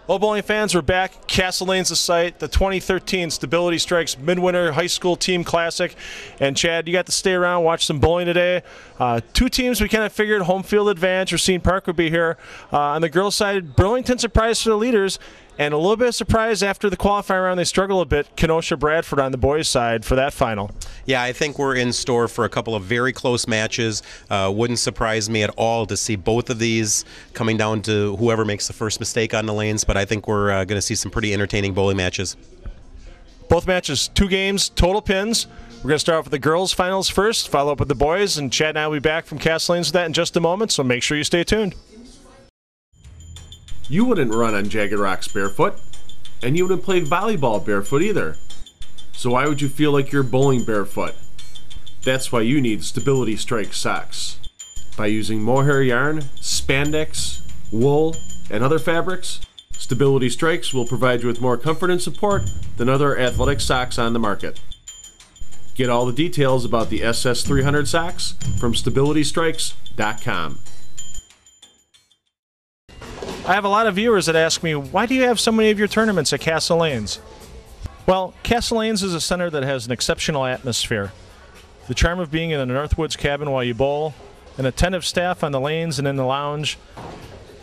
Well, bowling fans, we're back. Castle Lane's the site. The 2013 Stability Strikes Midwinter High School Team Classic. And Chad, you got to stay around, watch some bowling today. Two teams we kind of figured home field advantage. Racine Park would be here. On the girls' side, Burlington surprised for the leaders. And a little bit of surprise after the qualifying round, they struggle a bit. Kenosha Bradford on the boys' side for that final. Yeah, I think we're in store for a couple of very close matches. Wouldn't surprise me at all to see both of these coming down to whoever makes the first mistake on the lanes, but I think we're going to see some pretty entertaining bowling matches. Both matches, 2 games, total pins. We're going to start off with the girls' finals first, follow up with the boys, and Chad and I will be back from Castle Lanes with that in just a moment, so make sure you stay tuned. You wouldn't run on jagged rocks barefoot, and you wouldn't play volleyball barefoot either. So why would you feel like you're bowling barefoot? That's why you need Stability Strike socks. By using mohair yarn, spandex, wool, and other fabrics, Stability Strikes will provide you with more comfort and support than other athletic socks on the market. Get all the details about the SS300 socks from StabilityStrikes.com. I have a lot of viewers that ask me, why do you have so many of your tournaments at Castle Lanes? Well, Castle Lanes is a center that has an exceptional atmosphere. The charm of being in a Northwoods cabin while you bowl, an attentive staff on the lanes and in the lounge,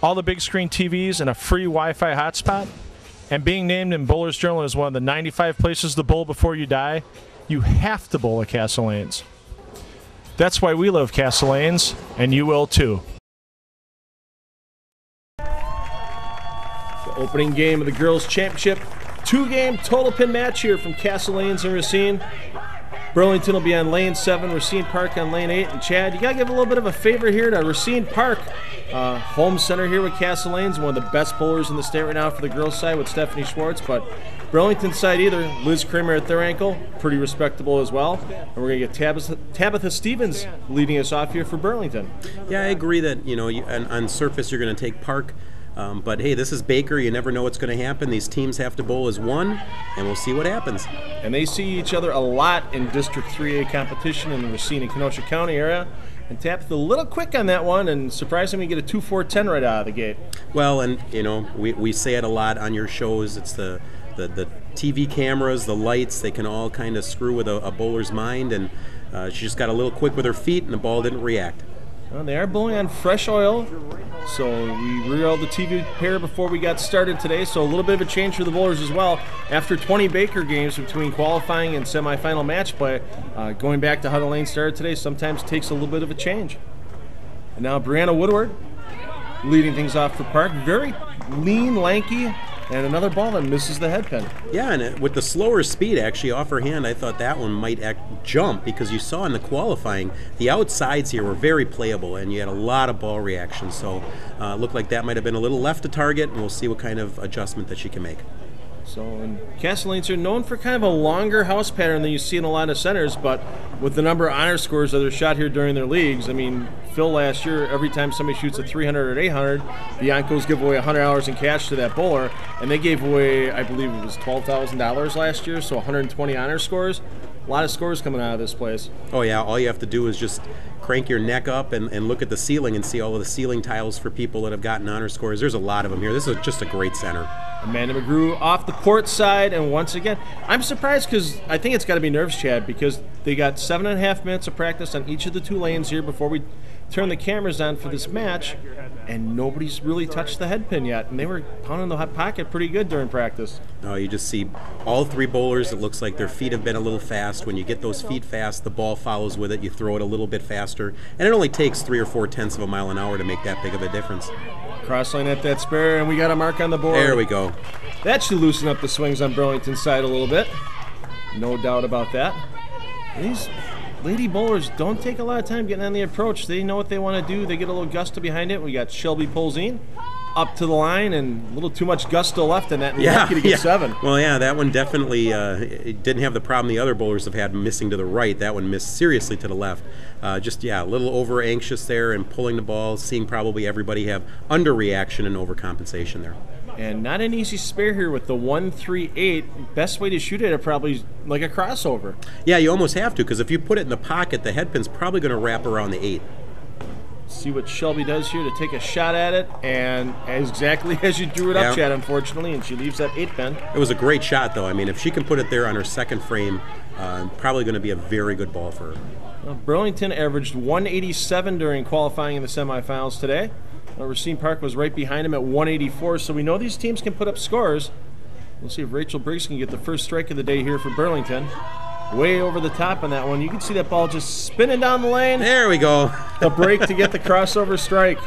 all the big screen TVs and a free Wi-Fi hotspot, and being named in Bowler's Journal as one of the 95 places to bowl before you die, you have to bowl at Castle Lanes. That's why we love Castle Lanes, and you will too. The opening game of the Girls' Championship, 2-game total pin match here from Castle Lanes and Racine. Burlington will be on lane 7, Racine Park on lane 8. And Chad, you got to give a little bit of a favor here to Racine Park. Home center here with Castle Lanes, one of the best bowlers in the state right now for the girls' side with Stephanie Schwartz. But Burlington side either, Liz Kramer at their ankle, pretty respectable as well. And we're going to get Tabitha Stevens leading us off here for Burlington. Yeah, I agree that, on surface you're going to take Park. But hey, this is Baker. You never know what's going to happen. These teams have to bowl as one, and we'll see what happens. And they see each other a lot in District 3A competition in the Racine and Kenosha County area. And Tabitha a little quick on that one, and surprisingly get a 2-4-10 right out of the gate. Well, and we say it a lot on your shows. It's the TV cameras, the lights. They can all kind of screw with a bowler's mind, and she just got a little quick with her feet, and the ball didn't react. Well, they are bowling on fresh oil, so we re-oiled the TV pair before we got started today, so a little bit of a change for the bowlers as well. After 20 Baker games between qualifying and semifinal match play, going back to how the lane started today sometimes takes a little bit of a change. And now Brianna Woodward leading things off for Park. Very lean, lanky, and another ball that misses the head pin. Yeah, and with the slower speed actually off her hand, I thought that one might jump, because you saw in the qualifying the outsides here were very playable and you had a lot of ball reaction. So it looked like that might have been a little left to target, and we'll see what kind of adjustment that she can make. So, and Castle Lanes are known for kind of a longer house pattern than you see in a lot of centers, but with the number of honor scores that are shot here during their leagues, I mean, Phil last year, every time somebody shoots a 300 or 800, the Yonkos give away $100 in cash to that bowler, and they gave away, I believe it was $12,000 last year, so 120 honor scores. A lot of scores coming out of this place. Oh yeah, all you have to do is just crank your neck up and look at the ceiling and see all of the ceiling tiles for people that have gotten honor scores. There's a lot of them here. This is just a great center. Amanda McGrew off the court side, and once again, I'm surprised because I think it's got to be nerves, Chad, because they got 7.5 minutes of practice on each of the 2 lanes here before we turn the cameras on for this match, and nobody's really touched the head pin yet, and they were pounding the hot pocket pretty good during practice. Oh, you just see all 3 bowlers. It looks like their feet have been a little fast. When you get those feet fast, the ball follows with it. You throw it a little bit faster, and it only takes 3 or 4 tenths of a mile an hour to make that big of a difference. Cross lane at that spare, and we got a mark on the board. There we go. That should loosen up the swings on Burlington's side a little bit. No doubt about that. These lady bowlers don't take a lot of time getting on the approach. They know what they want to do. They get a little gusto behind it. We got Shelby Polzine up to the line, and a little too much gusto left in that, and Yeah, lucky to get yeah. 7. Well, yeah, that one definitely it didn't have the problem the other bowlers have had missing to the right. That one missed seriously to the left. Just, yeah, a little over anxious there and pulling the ball, seeing probably everybody have underreaction and overcompensation there. And not an easy spare here with the 1-3-8. Best way to shoot it probably like a crossover. Yeah, you almost have to, because if you put it in the pocket, the headpin's probably going to wrap around the 8. See what Shelby does here to take a shot at it, and exactly as you drew it up, Chad, unfortunately, and she leaves that 8 pin. It was a great shot, though. I mean, if she can put it there on her second frame, probably going to be a very good ball for her. Well, Burlington averaged 187 during qualifying in the semifinals today. Racine Park was right behind him at 184, so we know these teams can put up scores. We'll see if Rachel Briggs can get the first strike of the day here for Burlington. Way over the top on that one. You can see that ball just spinning down the lane. There we go. The break to get the crossover strike.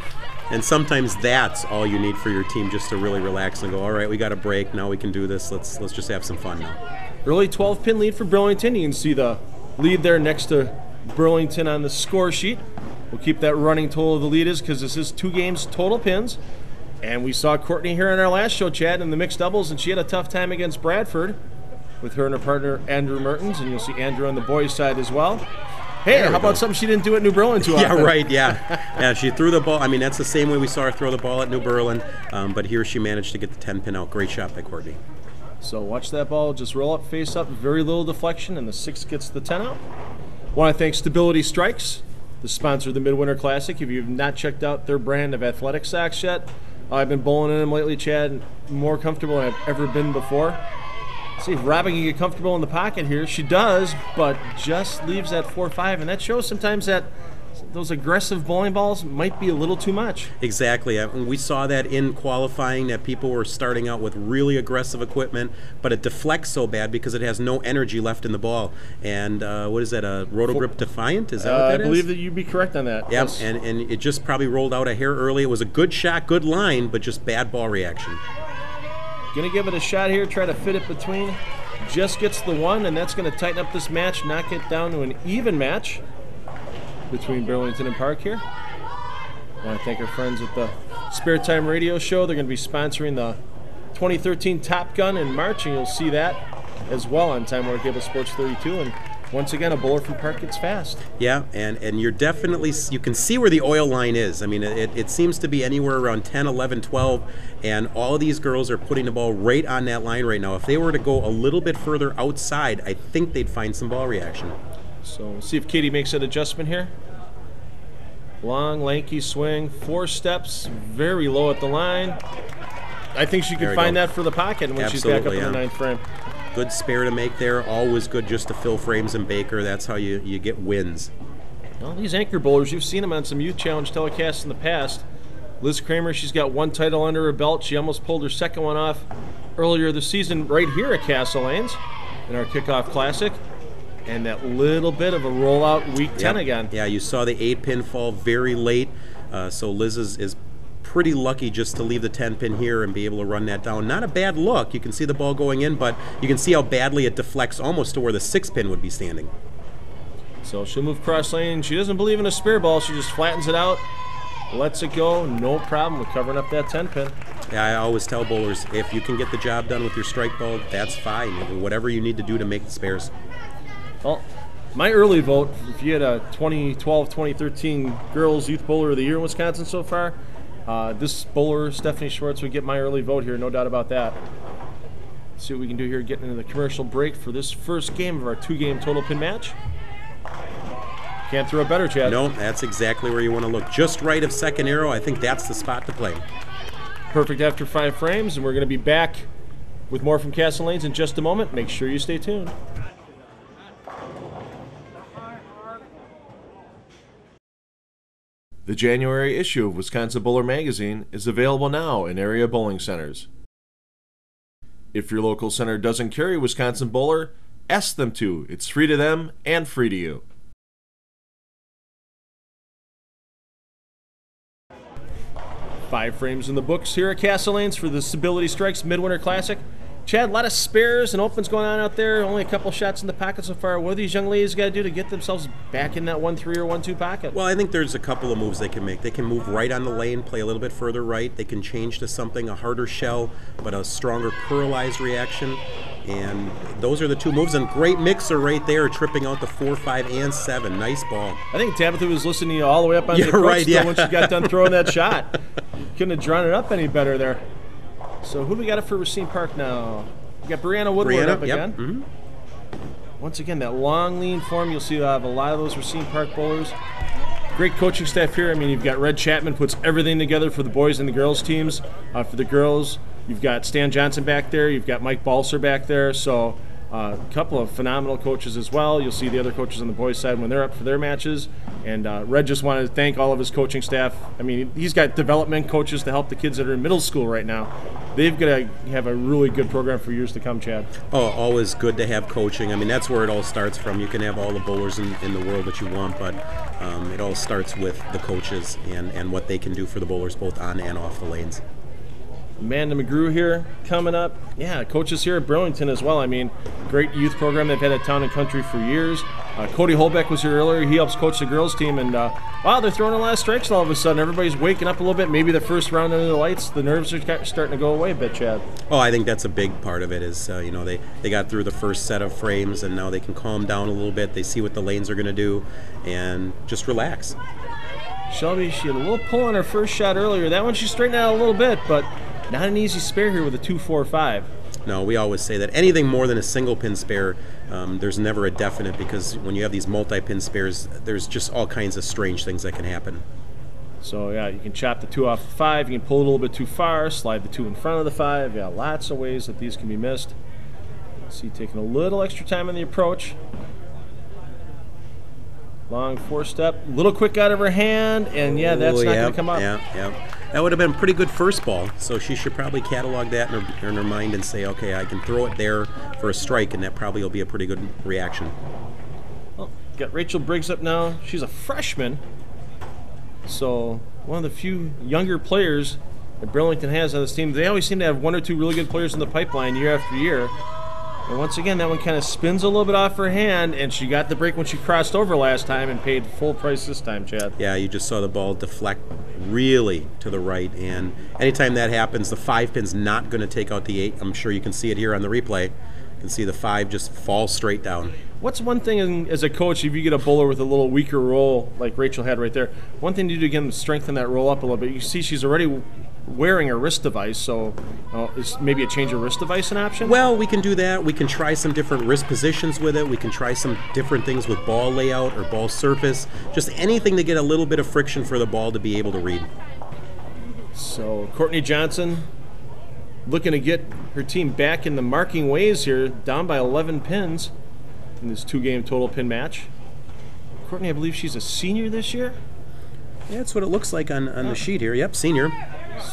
And sometimes that's all you need for your team, just to really relax and go, all right, we got a break. Now we can do this. Let's just have some fun now. Early 12-pin lead for Burlington. You can see the lead there next to Burlington on the score sheet. We'll keep that running total of the lead is because this is 2 games total pins. And we saw Courtney here on our last show, Chad, in the mixed doubles, and she had a tough time against Bradford with her and her partner Andrew Mertens, and you'll see Andrew on the boys' side as well. Hey, how about something she didn't do at New Berlin too often? Yeah, right, yeah. Yeah, she threw the ball. I mean, that's the same way we saw her throw the ball at New Berlin, but here she managed to get the 10 pin out. Great shot by Courtney. So watch that ball just roll up, face up, very little deflection, and the 6 gets the 10 out. Want to thank Stability Strikes, the sponsor of the Midwinter Classic. If you've not checked out their brand of athletic socks yet, I've been bowling in them lately, Chad, more comfortable than I've ever been before. See if Robin can get comfortable in the pocket here. She does, but just leaves that 4-5, and that shows sometimes that those aggressive bowling balls might be a little too much. Exactly. We saw that in qualifying, that people were starting out with really aggressive equipment, but it deflects so bad because it has no energy left in the ball. And what is that, a Rotogrip Defiant? Is that what that is? I believe that you'd be correct on that. Yep, Yes. and it just probably rolled out a hair early. It was a good shot, good line, but just bad ball reaction. Gonna give it a shot here, try to fit it between. Just gets the 1, and that's gonna tighten up this match, knock it down to an even match between Burlington and Park here. I want to thank our friends at the Spare Time Radio Show. They're going to be sponsoring the 2013 Top Gun in March, and you'll see that as well on Time Warner Cable Sports 32. And once again, a bowler from Park gets fast. Yeah, and you're definitely, you can see where the oil line is. I mean, it seems to be anywhere around 10, 11, 12, and all of these girls are putting the ball right on that line right now. If they were to go a little bit further outside, I think they'd find some ball reaction. So we'll see if Katie makes an adjustment here. Long, lanky swing, 4 steps, very low at the line. I think she could find that for the pocket when she's back up in the 9th frame. Good spare to make there. Always good just to fill frames and Baker. That's how you get wins. Well, these anchor bowlers, you've seen them on some Youth Challenge telecasts in the past. Liz Kramer, she's got 1 title under her belt. She almost pulled her second one off earlier this season right here at Castle Lanes in our Kickoff Classic. And that little bit of a rollout week 10 again. Yeah, you saw the 8-pin fall very late, so Liz is pretty lucky just to leave the 10-pin here and be able to run that down. Not a bad look. You can see the ball going in, but you can see how badly it deflects almost to where the 6-pin would be standing. So she'll move cross lane. She doesn't believe in a spare ball. She just flattens it out, lets it go. No problem with covering up that 10-pin. Yeah, I always tell bowlers, if you can get the job done with your strike ball, that's fine. Whatever you need to do to make the spares. Well, my early vote, if you had a 2012, 2013 Girls Youth Bowler of the Year in Wisconsin so far, this bowler, Stephanie Schwartz, would get my early vote here, no doubt about that. Let's see what we can do here, getting into the commercial break for this first game of our 2-game total pin match. Can't throw it better, Chad. No, that's exactly where you want to look. Just right of second arrow, I think that's the spot to play. Perfect after 5 frames, and we're going to be back with more from Castle Lanes in just a moment. Make sure you stay tuned. The January issue of Wisconsin Bowler Magazine is available now in area bowling centers. If your local center doesn't carry Wisconsin Bowler, ask them to. It's free to them and free to you. Five frames in the books here at Castle Lanes for the Stability Strikes Midwinter Classic. Chad, a lot of spares and opens going on out there. Only a couple shots in the pocket so far. What do these young ladies got to do to get themselves back in that 1-3 or 1-2 pocket? Well, I think there's a couple of moves they can make. They can move right on the lane, play a little bit further right. They can change to something, a harder shell, but a stronger pearlized reaction. And those are the two moves. And great mixer right there, tripping out the 4, 5, and 7. Nice ball. I think Tabitha was listening to you all the way up on the approach when she got done throwing that shot. Couldn't have drawn it up any better there. So who do we got it for Racine Park now? We got Brianna Woodward up again. Yep. Mm-hmm. Once again, that long, lean form. You'll see a lot of those Racine Park bowlers. Great coaching staff here. I mean, you've got Red Chapman, puts everything together for the boys and the girls teams. For the girls, you've got Stan Johnson back there. You've got Mike Balser back there. So a couple of phenomenal coaches as well. You'll see the other coaches on the boys' side when they're up for their matches. And Red just wanted to thank all of his coaching staff. I mean, he's got development coaches to help the kids that are in middle school right now. They've got to have a really good program for years to come, Chad. Oh, always good to have coaching. I mean, that's where it all starts from. You can have all the bowlers in the world that you want, but it all starts with the coaches and what they can do for the bowlers both on and off the lanes. Amanda McGrew here coming up. Yeah, coaches here at Burlington as well. I mean, great youth program they've had at Town and Country for years. Cody Holbeck was here earlier. He helps coach the girls team, and wow, they're throwing a lot of strikes all of a sudden. Everybody's waking up a little bit. Maybe the first round under the lights, the nerves are starting to go away a bit, Chad. Oh, I think that's a big part of it is, they got through the first set of frames, and now they can calm down a little bit. They see what the lanes are going to do, and just relax. Shelby, she had a little pull on her first shot earlier. That one she straightened out a little bit, but not an easy spare here with a 2-4-5. No, we always say that anything more than a single pin spare, there's never a definite, because when you have these multi-pin spares, there's just all kinds of strange things that can happen. So yeah, you can chop the 2 off the 5, you can pull it a little bit too far, slide the 2 in front of the 5. Yeah, lots of ways that these can be missed. See, taking a little extra time on the approach. Long 4-step, little quick out of her hand, and yeah, that's not going to come up. Yeah. That would have been a pretty good first ball, so she should probably catalog that in her mind and say, okay, I can throw it there for a strike, and that probably will be a pretty good reaction. Well, got Rachel Briggs up now. She's a freshman, so one of the few younger players that Burlington has on this team. They always seem to have 1 or 2 really good players in the pipeline year after year. And once again, that one kind of spins a little bit off her hand, and she got the break when she crossed over last time and paid full price this time, Chad. Yeah, you just saw the ball deflect really to the right, and anytime that happens, the 5 pin's not going to take out the 8. I'm sure you can see it here on the replay. You can see the 5 just fall straight down. What's one thing as a coach, if you get a bowler with a little weaker roll like Rachel had right there, one thing to do to get them to strengthen that roll up a little bit? You see she's already wearing a wrist device, so is maybe a change of wrist device an option? Well, we can do that. We can try some different wrist positions with it. We can try some different things with ball layout or ball surface. Just anything to get a little bit of friction for the ball to be able to read. So Courtney Johnson looking to get her team back in the marking ways here, down by 11 pins in this 2-game total pin match. Courtney, I believe she's a senior this year? Yeah, that's what it looks like on the sheet here. Yep, senior.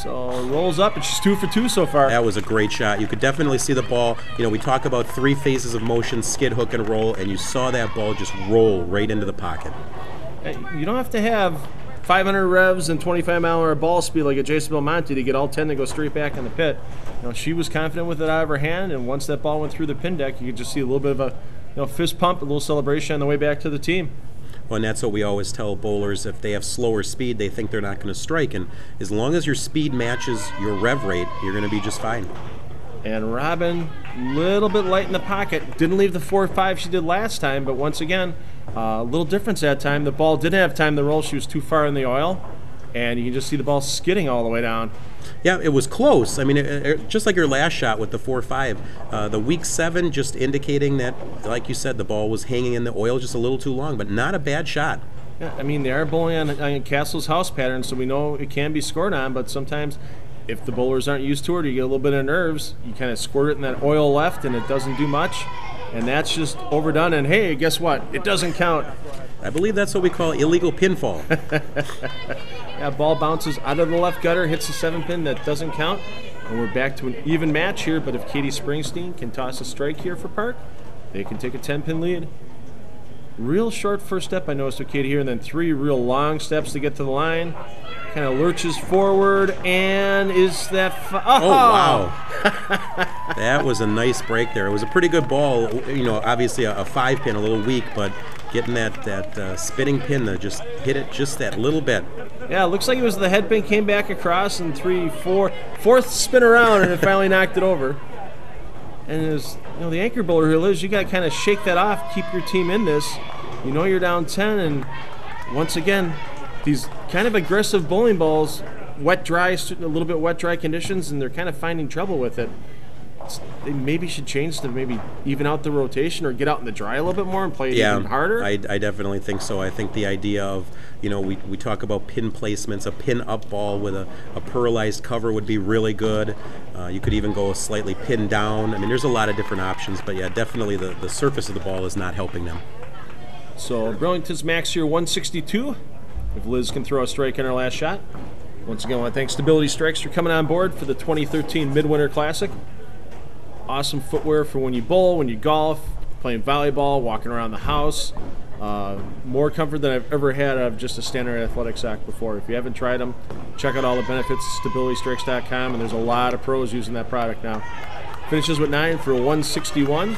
So rolls up, and she's 2 for 2 so far. That was a great shot. You could definitely see the ball. We talk about 3 phases of motion: skid, hook, and roll, and you saw that ball just roll right into the pocket. You don't have to have 500 revs and 25-mile-an-hour ball speed like a Jason Belmonte to get all 10 to go straight back in the pit. She was confident with it out of her hand, and once that ball went through the pin deck, you could just see a little bit of a fist pump, a little celebration on the way back to the team. Well, and that's what we always tell bowlers. If they have slower speed, they think they're not going to strike. And as long as your speed matches your rev rate, you're going to be just fine. And Robin, a little bit light in the pocket. Didn't leave the 4-5 she did last time, but once again, a little difference that time. The ball didn't have time to roll. She was too far in the oil, and you can just see the ball skidding all the way down. Yeah, it was close. I mean, just like your last shot with the 4-5. The week 7 just indicating that, like you said, the ball was hanging in the oil just a little too long, but not a bad shot. Yeah, I mean, they are bowling on Castle's house pattern, so we know it can be scored on, but sometimes if the bowlers aren't used to it or you get a little bit of nerves, you kind of squirt it in that oil left and it doesn't do much, and that's just overdone, and hey, guess what? It doesn't count. I believe that's what we call illegal pinfall. Yeah, ball bounces out of the left gutter, hits the 7-pin, that doesn't count. And we're back to an even match here, but if Katie Springsteen can toss a strike here for Park, they can take a 10-pin lead. Real short first step I noticed with Katie here, and then 3 real long steps to get to the line. Kind of lurches forward, and is that... Oh, wow. That was a nice break there. It was a pretty good ball. You know, obviously a 5-pin, a little weak, but getting that spinning pin to just hit it just that little bit. Yeah, it looks like it was the head pin came back across and fourth spin around, and it finally knocked it over. And as you know, the anchor bowler here, Liz, you got to kind of shake that off, keep your team in this. You know you're down 10, and once again, these kind of aggressive bowling balls, wet, dry, a little bit wet, dry conditions, and they're kind of finding trouble with it. They maybe should change to maybe even out the rotation or get out in the dry a little bit more and play it even harder. I definitely think so. I think the idea of, you know, we talk about pin placements, a pin up ball with a pearlized cover would be really good. You could even go slightly pin down. I mean, there's a lot of different options, but yeah, definitely the surface of the ball is not helping them. So Burlington's max here 162. If Liz can throw a strike in her last shot. Once again, I want to thank Stability Strikes for coming on board for the 2013 Midwinter Classic. Awesome footwear for when you bowl, when you golf, playing volleyball, walking around the house. More comfort than I've ever had of just a standard athletic sock before. If you haven't tried them, check out all the benefits at StabilityStrikes.com, and there's a lot of pros using that product now. Finishes with 9 for a 161,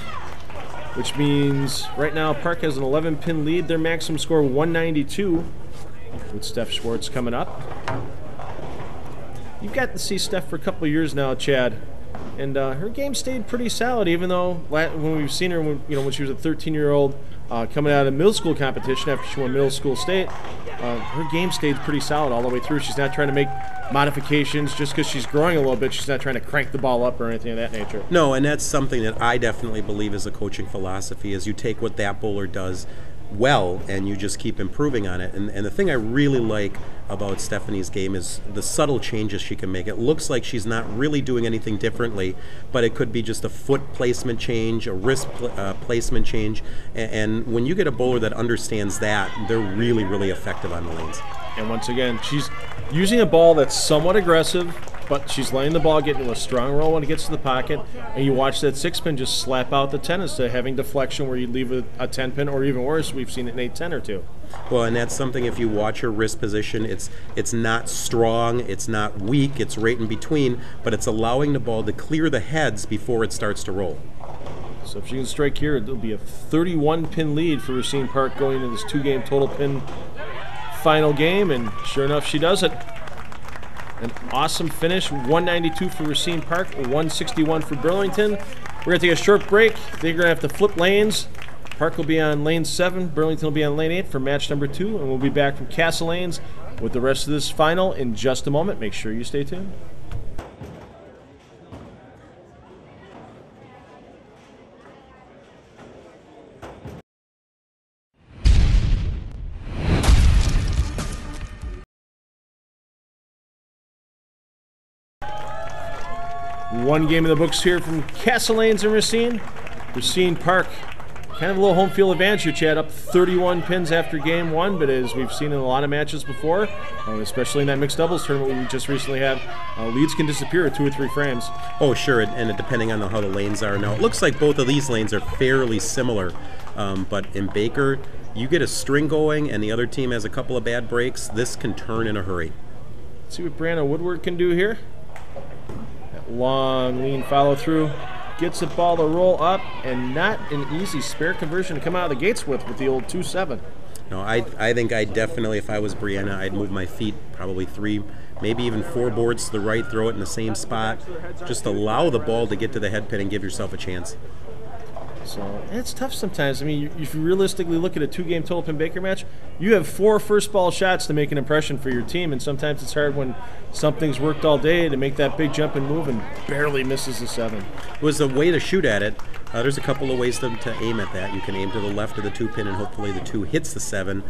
which means right now Park has an 11-pin lead. Their maximum score 192, with Steph Schwartz coming up. You've got to see Steph for a couple of years now, Chad. And her game stayed pretty solid, even though when we've seen her, when she was a 13-year-old coming out of middle school competition after she won middle school state, her game stayed pretty solid all the way through. She's not trying to make modifications just because she's growing a little bit. She's not trying to crank the ball up or anything of that nature. No, and that's something that I definitely believe is a coaching philosophy, is you take what that bowler does well and you just keep improving on it. And the thing I really like about Stephanie's game is the subtle changes she can make. It looks like she's not really doing anything differently, but it could be just a foot placement change, a wrist placement change, and when you get a bowler that understands that, they're really, really effective on the lanes. And once again, she's using a ball that's somewhat aggressive, but she's letting the ball get into a strong roll when it gets to the pocket, and you watch that 6-pin just slap out the 10 instead of having deflection where you leave a 10-pin, or even worse, we've seen it in 8-10 or 2. Well, and that's something, if you watch her wrist position, it's not strong, it's not weak, it's right in between, but it's allowing the ball to clear the heads before it starts to roll. So if she can strike here, it'll be a 31-pin lead for Racine Park going into this 2-game total pin final game, and sure enough, she does it. An awesome finish, 192 for Racine Park, 161 for Burlington. We're going to take a short break. They're going to have to flip lanes. Park will be on lane 7, Burlington will be on lane 8 for match number 2, and we'll be back from Castle Lanes with the rest of this final in just a moment. Make sure you stay tuned. One game in the books here from Castle Lanes and Racine. Racine Park, kind of a little home field advantage here, Chad, up 31 pins after game 1, but as we've seen in a lot of matches before, especially in that mixed doubles tournament we just recently had, leads can disappear at 2 or 3 frames. Oh, sure, and depending on how the lanes are. Now, it looks like both of these lanes are fairly similar, but in Baker, you get a string going and the other team has a couple of bad breaks, this can turn in a hurry. Let's see what Brianna Woodward can do here. Long lean follow through, gets the ball to roll up, and not an easy spare conversion to come out of the gates with the old 2-7. No, I think I definitely, if I was Brianna, I'd move my feet probably 3, maybe even 4 boards to the right, throw it in the same spot. Just allow the ball to get to the head pin and give yourself a chance. So it's tough sometimes. I mean, if you realistically look at a 2-game total pin Baker match, you have 4 first ball shots to make an impression for your team, and sometimes it's hard when something's worked all day to make that big jump and move and barely misses a 7. It was a way to shoot at it. There's a couple of ways to aim at that. You can aim to the left of the 2-pin and hopefully the 2 hits the 7.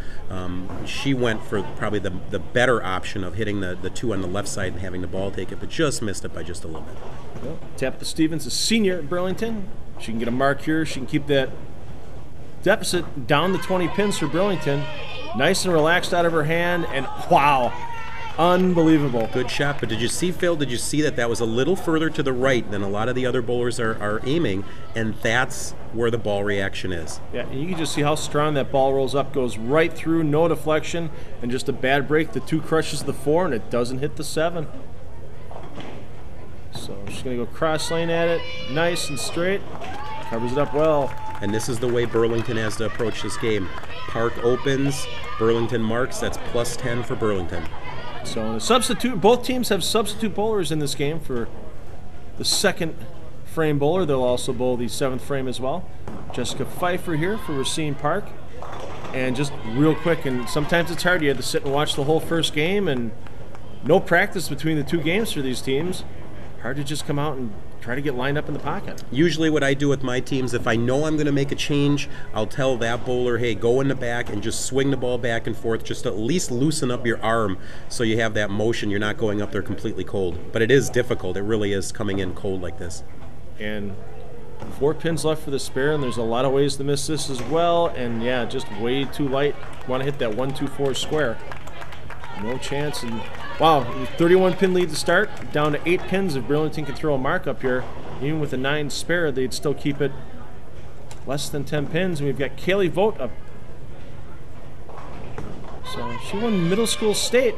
She went for probably the better option of hitting the 2 on the left side and having the ball take it, but just missed it by just a little bit. Well, Tabitha Stevens, a senior at Burlington. She can get a mark here. She can keep that deficit down to 20 pins for Burlington. Nice and relaxed out of her hand, and wow, unbelievable. Good shot, but did you see, Phil, did you see that was a little further to the right than a lot of the other bowlers are aiming, and that's where the ball reaction is. Yeah, and you can just see how strong that ball rolls up, goes right through, no deflection, and just a bad break. The 2 crushes the 4, and it doesn't hit the 7. So She's going to go cross lane at it, nice and straight. Covers it up well. And this is the way Burlington has to approach this game. Park opens, Burlington marks, that's plus 10 for Burlington. So the substitute, both teams have substitute bowlers in this game for the second frame bowler. They'll also bowl the 7th frame as well. Jessica Pfeiffer here for Racine Park. And just real quick, and sometimes it's hard, you had to sit and watch the whole first game, and no practice between the two games for these teams. Hard to just come out and try to get lined up in the pocket. Usually what I do with my teams, if I know I'm going to make a change, I'll tell that bowler, hey, go in the back and just swing the ball back and forth, just to at least loosen up your arm so you have that motion. You're not going up there completely cold. But it is difficult. It really is coming in cold like this. And 4 pins left for the spare, and there's a lot of ways to miss this as well. And yeah, just way too light. Want to hit that 1-2-4 square. No chance. And wow, 31 pin lead to start, down to 8 pins. If Burlington can throw a mark up here, even with a 9 spare, they'd still keep it less than 10 pins. And we've got Kaylee Vogt up. So she won middle school state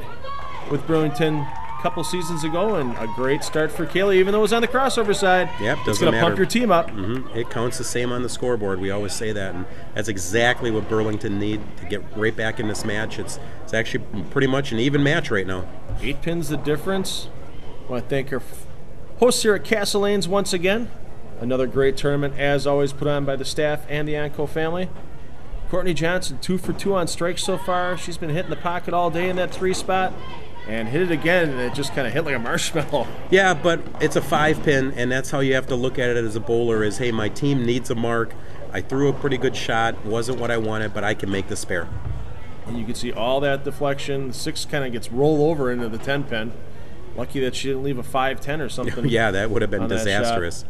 with Burlington a couple seasons ago, and a great start for Kaylee, even though it was on the crossover side. Yep, it's doesn't going to matter. pump your team up. It counts the same on the scoreboard. We always say that, and that's exactly what Burlington need to get right back in this match. It's actually pretty much an even match right now. 8 pins the difference. I want to thank our hosts here at Castle Lanes once again. Another great tournament, as always, put on by the staff and the Anco family. Courtney Johnson, 2 for 2 on strikes so far. She's been hitting the pocket all day in that 3 spot. And hit it again, and it just kind of hit like a marshmallow. Yeah, but it's a 5 pin, and that's how you have to look at it as a bowler is, hey, my team needs a mark. I threw a pretty good shot. Wasn't what I wanted, but I can make the spare. And you can see all that deflection. The 6 kind of gets rolled over into the 10 pin. Lucky that she didn't leave a 5-10 or something. Yeah, that would have been disastrous.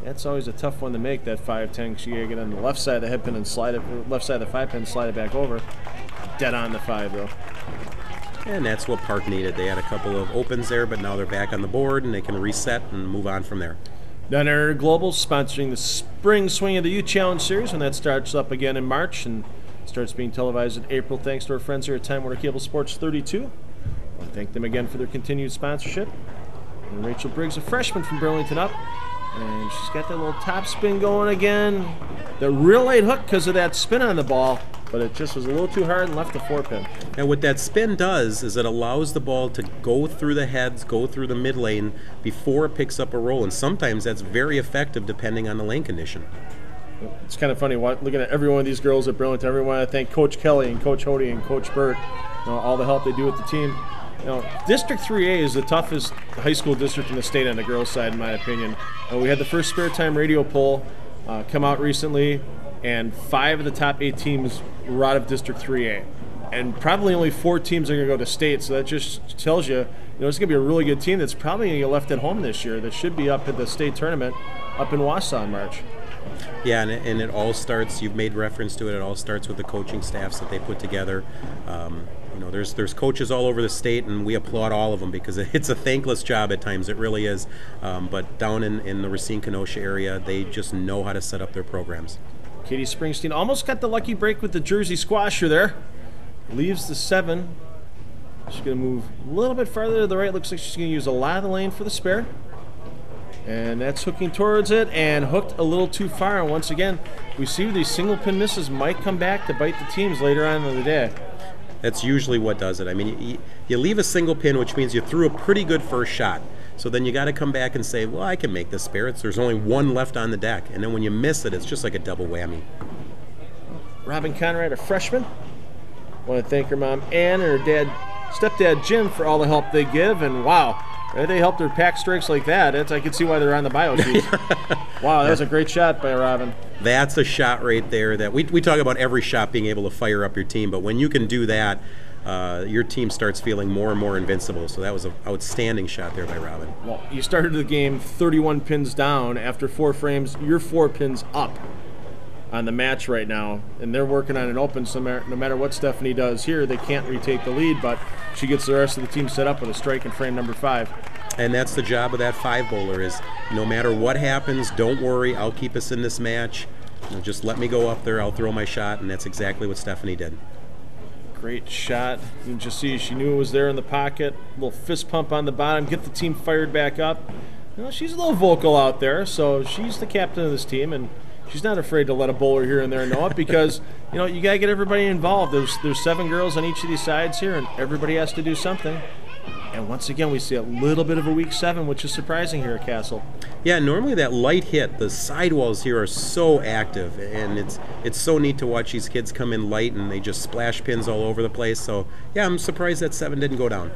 That's always a tough one to make, that 5-10, because you got to get on the left side of the head pin and slide it, left side of the 5 pin, slide it back over. Dead on the 5, though. And that's what Park needed. They had a couple of opens there, but now they're back on the board, and they can reset and move on from there. Dunner Global sponsoring the Spring Swing of the Youth Challenge Series, when that starts up again in March and starts being televised in April, thanks to our friends here at Time Warner Cable Sports 32. I want to thank them again for their continued sponsorship. And Rachel Briggs, a freshman from Burlington, up. And she's got that little top spin going again. The real late hook because of that spin on the ball, but it just was a little too hard and left the 4 pin. And what that spin does is it allows the ball to go through the heads, go through the mid lane before it picks up a roll. And sometimes that's very effective depending on the lane condition. It's kind of funny looking at every one of these girls at Burlington. Everyone, I thank Coach Kelly and Coach Hody and Coach Burt, all the help they do with the team. District 3A is the toughest high school district in the state on the girls' side, in my opinion. We had the first Spare Time radio poll come out recently, and 5 of the top 8 teams were out of District 3A. And probably only 4 teams are going to go to state, so that just tells you, it's going to be a really good team that's probably going to get left at home this year that should be up at the state tournament up in Wausau in March. Yeah, and it all starts, you've made reference to it all starts with the coaching staffs that they put together. There's coaches all over the state, and we applaud all of them because it's a thankless job at times. It really is. But down in the Racine, Kenosha area, they just know how to set up their programs. Katie Springsteen almost got the lucky break with the Jersey squasher there. Leaves the 7. She's going to move a little bit farther to the right. Looks like she's going to use a lot of the lane for the spare. And that's hooking towards it, and hooked a little too far. And once again, we see these single pin misses might come back to bite the teams later on in the day. That's usually what does it. I mean, you leave a single pin, which means you threw a pretty good first shot. So then you got to come back and say, well, I can make this spare. There's only 1 left on the deck. And then when you miss it, it's just like a double whammy. Robin Conrad, a freshman. I want to thank her mom Ann and her stepdad Jim for all the help they give. And wow, they helped her pack strikes like that. I can see why they're on the bio sheet. Wow, that was a great shot by Robin. That's a shot right there that we talk about every shot being able to fire up your team, but when you can do that, your team starts feeling more and more invincible. So that was an outstanding shot there by Robin. Well, you started the game 31 pins down. After 4 frames, you're 4 pins up on the match right now, and they're working on an open, so no matter what Stephanie does here, they can't retake the lead, but she gets the rest of the team set up with a strike in frame number 5. And that's the job of that 5 bowler is no matter what happens, don't worry, I'll keep us in this match. Just let me go up there, I'll throw my shot, and that's exactly what Stephanie did. Great shot. You can just see she knew it was there in the pocket. A little fist pump on the bottom, get the team fired back up. You know, she's a little vocal out there, so she's the captain of this team, and she's not afraid to let a bowler here and there know it because, you know, you got to get everybody involved. There's 7 girls on each of these sides here, and everybody has to do something. And once again, we see a little bit of a weak 7, which is surprising here at Castle. Yeah, normally that light hit, the sidewalls here are so active, and it's so neat to watch these kids come in light, and they just splash pins all over the place. So, yeah, I'm surprised that 7 didn't go down.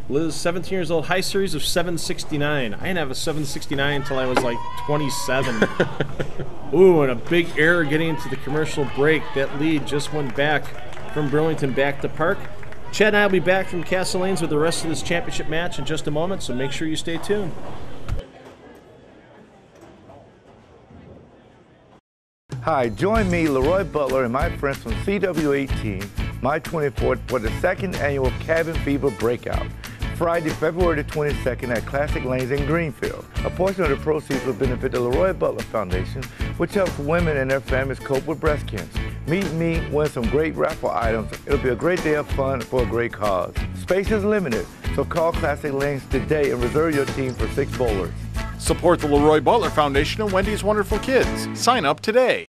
Liz, 17 years old, high series of 769. I didn't have a 769 until I was like 27. Ooh, and a big error getting into the commercial break. That lead just went back from Burlington back to Park. Chad and I will be back from Castle Lanes with the rest of this championship match in just a moment, so make sure you stay tuned. Hi, join me, Leroy Butler, and my friends from CW18, My 24th, for the 2nd annual Cabin Fever Breakout. Friday, February the 22nd at Classic Lanes in Greenfield. A portion of the proceeds will benefit the Leroy Butler Foundation, which helps women and their families cope with breast cancer. Meet me, win some great raffle items. It'll be a great day of fun for a great cause. Space is limited, so call Classic Lanes today and reserve your team for 6 bowlers. Support the Leroy Butler Foundation and Wendy's Wonderful Kids. Sign up today.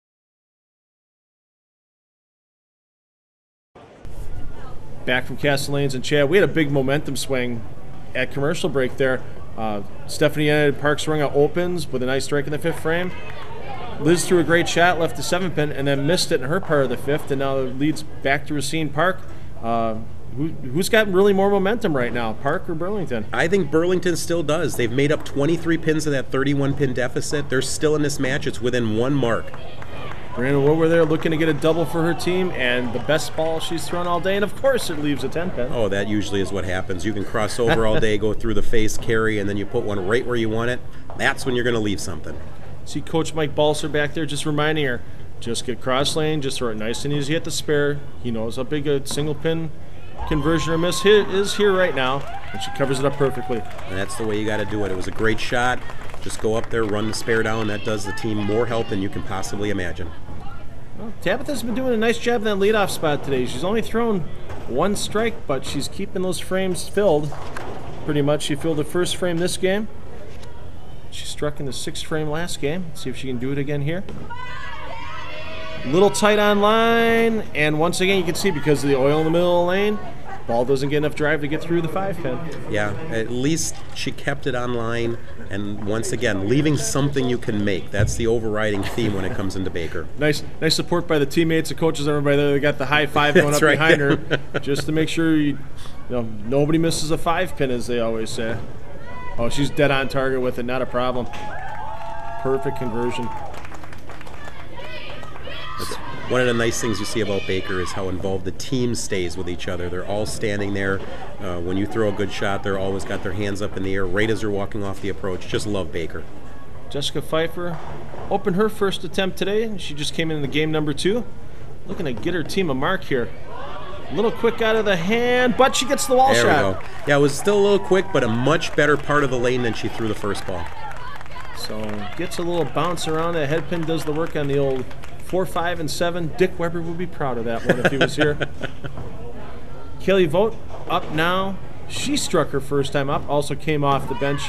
Back from Castle Lanes and Chad, we had a big momentum swing at commercial break there. Stephanie United Parks rung out opens with a nice strike in the 5th frame. Liz threw a great shot, left the 7 pin, and then missed it in her part of the 5th, and now leads back to Racine Park. Who's got really more momentum right now, Park or Burlington? I think Burlington still does. They've made up 23 pins of that 31-pin deficit. They're still in this match. It's within 1 mark. Brandon Woodward there looking to get a double for her team, and the best ball she's thrown all day, and of course it leaves a 10-pin. Oh, that usually is what happens. You can cross over all day, go through the face, carry, and then you put one right where you want it. That's when you're going to leave something. See Coach Mike Balser back there just reminding her, just get cross lane, just throw it nice and easy at the spare. He knows how big a single pin conversion or miss is here right now, and she covers it up perfectly. And that's the way you got to do it. It was a great shot. Just go up there, run the spare down. That does the team more help than you can possibly imagine. Well, Tabitha's been doing a nice job in that leadoff spot today. She's only thrown 1 strike, but she's keeping those frames filled. Pretty much, she filled the 1st frame this game. She struck in the 6th frame last game. Let's see if she can do it again here. Little tight on line, and once again you can see because of the oil in the middle of the lane, ball doesn't get enough drive to get through the 5-pin. Yeah, at least she kept it on line, and once again, leaving something you can make. That's the overriding theme when it comes into Baker. Nice support by the teammates, the coaches, everybody there. They got the high 5 going up right. behind her, just to make sure nobody misses a 5-pin, as they always say. Oh, she's dead on target with it, not a problem. Perfect conversion. One of the nice things you see about Baker is how involved the team stays with each other. They're all standing there. When you throw a good shot, they're always got their hands up in the air right as they're walking off the approach. Just love Baker. Jessica Pfeiffer opened her first attempt today. She just came in the game number 2. Looking to get her team a mark here. A little quick out of the hand, but she gets the wall shot. There we go. Yeah, it was still a little quick, but a much better part of the lane than she threw the first ball. So gets a little bounce around. The head pin does the work on the old 4, 5, and 7. Dick Weber would be proud of that one if he was here. Kaylee Vogt up now. She struck her first time up. Also came off the bench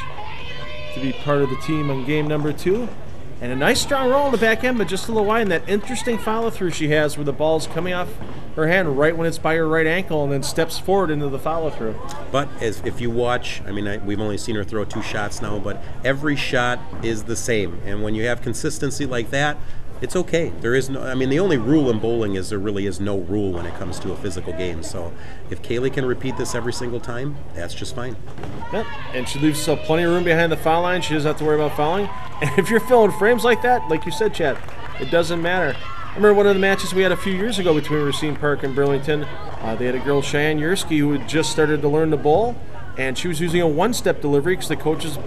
to be part of the team on game number 2. And a nice strong roll in the back end, but just a little wide. And that interesting follow-through she has where the ball's coming off her hand right when it's by her right ankle and then steps forward into the follow-through. But if you watch, we've only seen her throw 2 shots now, but every shot is the same. And when you have consistency like that, it's okay. There is no, the only rule in bowling is there really is no rule when it comes to a physical game. So if Kaylee can repeat this every single time, that's just fine. Yep, and she leaves plenty of room behind the foul line. She doesn't have to worry about fouling. And if you're filling frames like that, like you said, Chad, it doesn't matter. I remember one of the matches we had a few years ago between Racine Park and Burlington. They had a girl, Cheyenne Yursky, who had just started to learn to bowl, and she was using a 1-step delivery because the coaches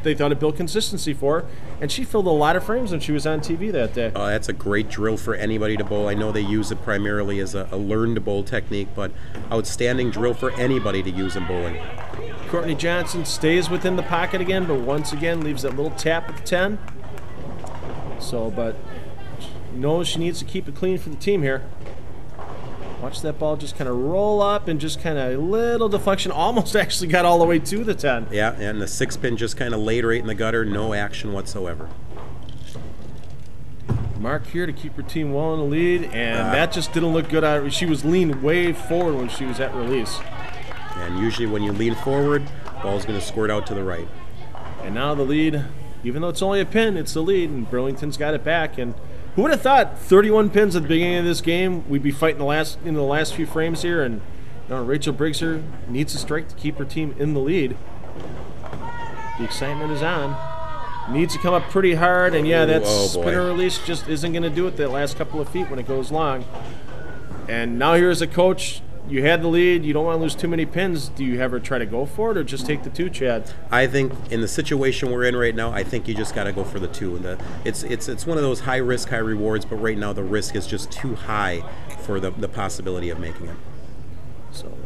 they thought it built consistency for her, and she filled a lot of frames when she was on TV that day. Oh, that's a great drill for anybody to bowl. I know they use it primarily as a learn-to-bowl technique, but outstanding drill for anybody to use in bowling. Courtney Johnson stays within the pocket again, but once again leaves that little tap at the 10. So, but she knows she needs to keep it clean for the team here. Watch that ball just kind of roll up and just kind of a little deflection. Almost actually got all the way to the 10. Yeah, and the 6-pin just kind of laid right in the gutter. No action whatsoever. Mark here to keep her team well in the lead, and that just didn't look good. She was leaned way forward when she was at release. And usually when you lean forward, ball's going to squirt out to the right. And now the lead, even though it's only a pin, it's the lead, and Burlington's got it back. And who would have thought 31 pins at the beginning of this game, we'd be fighting the last few frames here, and Rachel Briggs here needs a strike to keep her team in the lead. The excitement is on. Needs to come up pretty hard, and yeah, that spinner release just isn't going to do it that last couple of feet when it goes long. And now here as a coach, you had the lead, you don't want to lose too many pins. Do you have her try to go for it or just take the 2, Chad? I think in the situation we're in right now, I think you just got to go for the 2. It's one of those high risk, high rewards, but right now the risk is just too high for the possibility of making it. So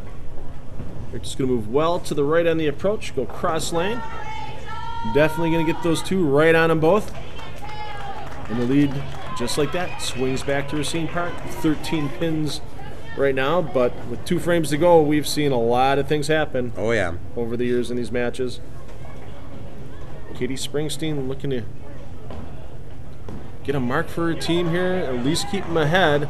they're just going to move well to the right on the approach, go cross lane. Definitely going to get those 2 right on them both. And the lead, just like that, swings back to Racine Park. 13 pins right now, but with 2 frames to go, we've seen a lot of things happen. Oh, yeah. Over the years in these matches. Katie Springsteen looking to get a mark for her team here, at least keep them ahead.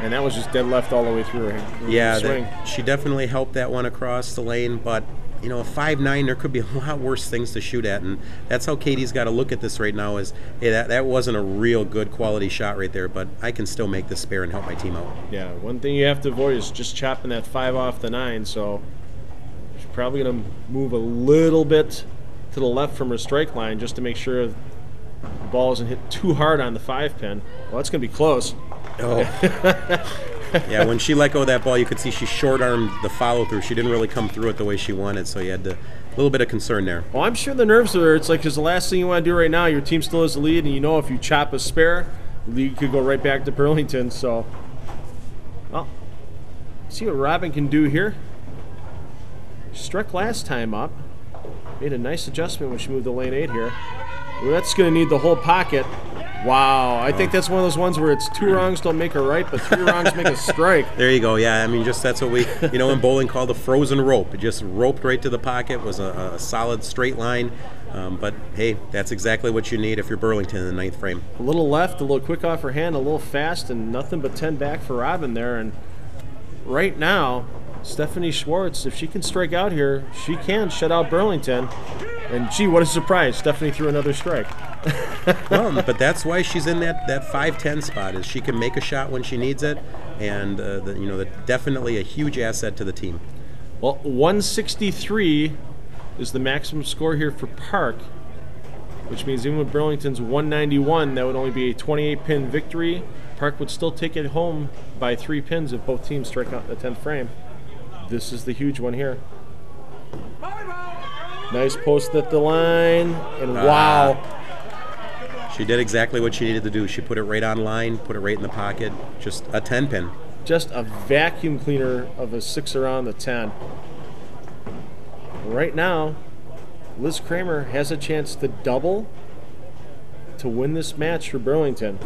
And that was just dead left all the way through her. Yeah, she definitely helped that one across the lane, but a 5-9, there could be a lot worse things to shoot at, and that's how Katie's got to look at this right now is, hey, that wasn't a real good quality shot right there, but I can still make this spare and help my team out. Yeah, one thing you have to avoid is just chopping that 5 off the 9, so she's probably going to move a little bit to the left from her strike line just to make sure the ball isn't hit too hard on the 5-pin. Well, that's going to be close. Oh. Yeah, when she let go of that ball, you could see she short-armed the follow-through. She didn't really come through it the way she wanted, so you had a little bit of concern there. Well, I'm sure the nerves are there. It's like, because the last thing you want to do right now, your team still has the lead, and you know if you chop a spare, the lead could go right back to Burlington. So, well, see what Robin can do here. She struck last time up. Made a nice adjustment when she moved to lane 8 here. Well, that's going to need the whole pocket. Wow, I think that's one of those ones where it's 2 wrongs don't make a right, but 3 wrongs make a strike. There you go. Yeah, I mean, just that's what we, in bowling call the frozen rope. It just roped right to the pocket, was a solid straight line. But, hey, that's exactly what you need if you're Burlington in the 9th frame. A little left, a little quick off her hand, a little fast, and nothing but 10 back for Robin there. And right now, Stephanie Schwartz, if she can strike out here, she can shut out Burlington. And, gee, what a surprise. Stephanie threw another strike. Well, but that's why she's in that 5-10 spot, is she can make a shot when she needs it, and definitely a huge asset to the team. Well, 163 is the maximum score here for Park, which means even with Burlington's 191, that would only be a 28-pin victory. Park would still take it home by 3 pins if both teams strike out the 10th frame. This is the huge one here. Nice post at the line, and wow. She did exactly what she needed to do. She put it right on line, put it right in the pocket, just a 10-pin. Just a vacuum cleaner of a 6 around the 10. Right now, Liz Kramer has a chance to double to win this match for Burlington.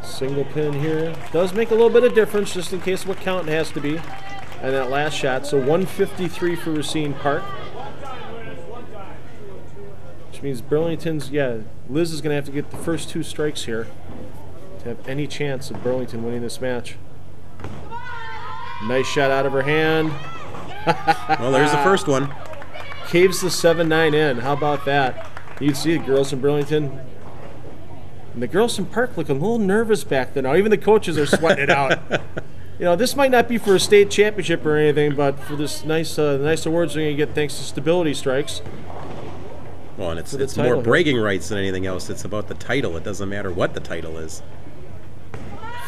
Single pin here. Does make a little bit of difference just in case what count it has to be. And that last shot. So 153 for Racine Park. Which means Burlington's, Liz is going to have to get the first 2 strikes here to have any chance of Burlington winning this match. Nice shot out of her hand. Well, there's the first one. Caves the 7-9 in. How about that? You can see the girls from Burlington. And the girls from Park look a little nervous back there now. Even the coaches are sweating it out. This might not be for a state championship or anything, but for this nice awards we're going to get thanks to stability strikes. Well, and it's more bragging rights than anything else. It's about the title. It doesn't matter what the title is.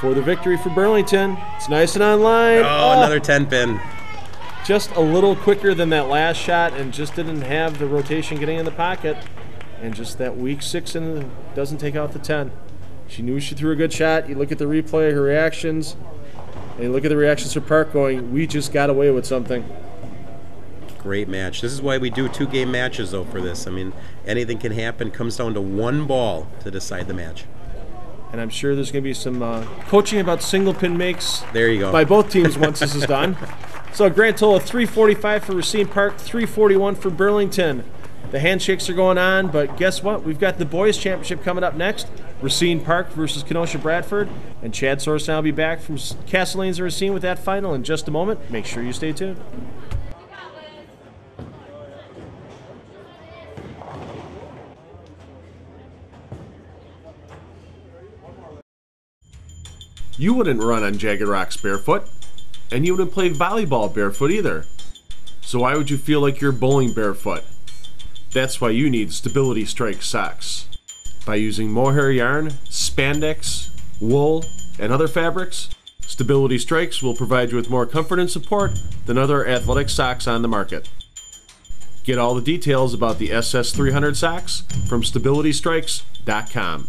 For the victory for Burlington. It's nice and on line. Oh, another 10-pin. Just a little quicker than that last shot and just didn't have the rotation getting in the pocket. And just that weak 6 and doesn't take out the 10. She knew she threw a good shot. You look at the replay, her reactions, and you look at the reactions for Park going, we just got away with something. Great match. This is why we do 2-game matches, though, for this. I mean, anything can happen. Comes down to 1 ball to decide the match. And I'm sure there's going to be some coaching about single pin makes There you go. by both teams once this is done. So a grand total of 345 for Racine Park, 341 for Burlington. The handshakes are going on, but guess what? We've got the boys' championship coming up next. Racine Park versus Kenosha Bradford. And Chad Source and I will be back from Castle Lanes and Racine with that final in just a moment. Make sure you stay tuned. You wouldn't run on jagged rocks barefoot, and you wouldn't play volleyball barefoot either. So why would you feel like you're bowling barefoot? That's why you need Stability Strike socks. By using mohair yarn, spandex, wool, and other fabrics, Stability Strikes will provide you with more comfort and support than other athletic socks on the market. Get all the details about the SS300 socks from StabilityStrikes.com.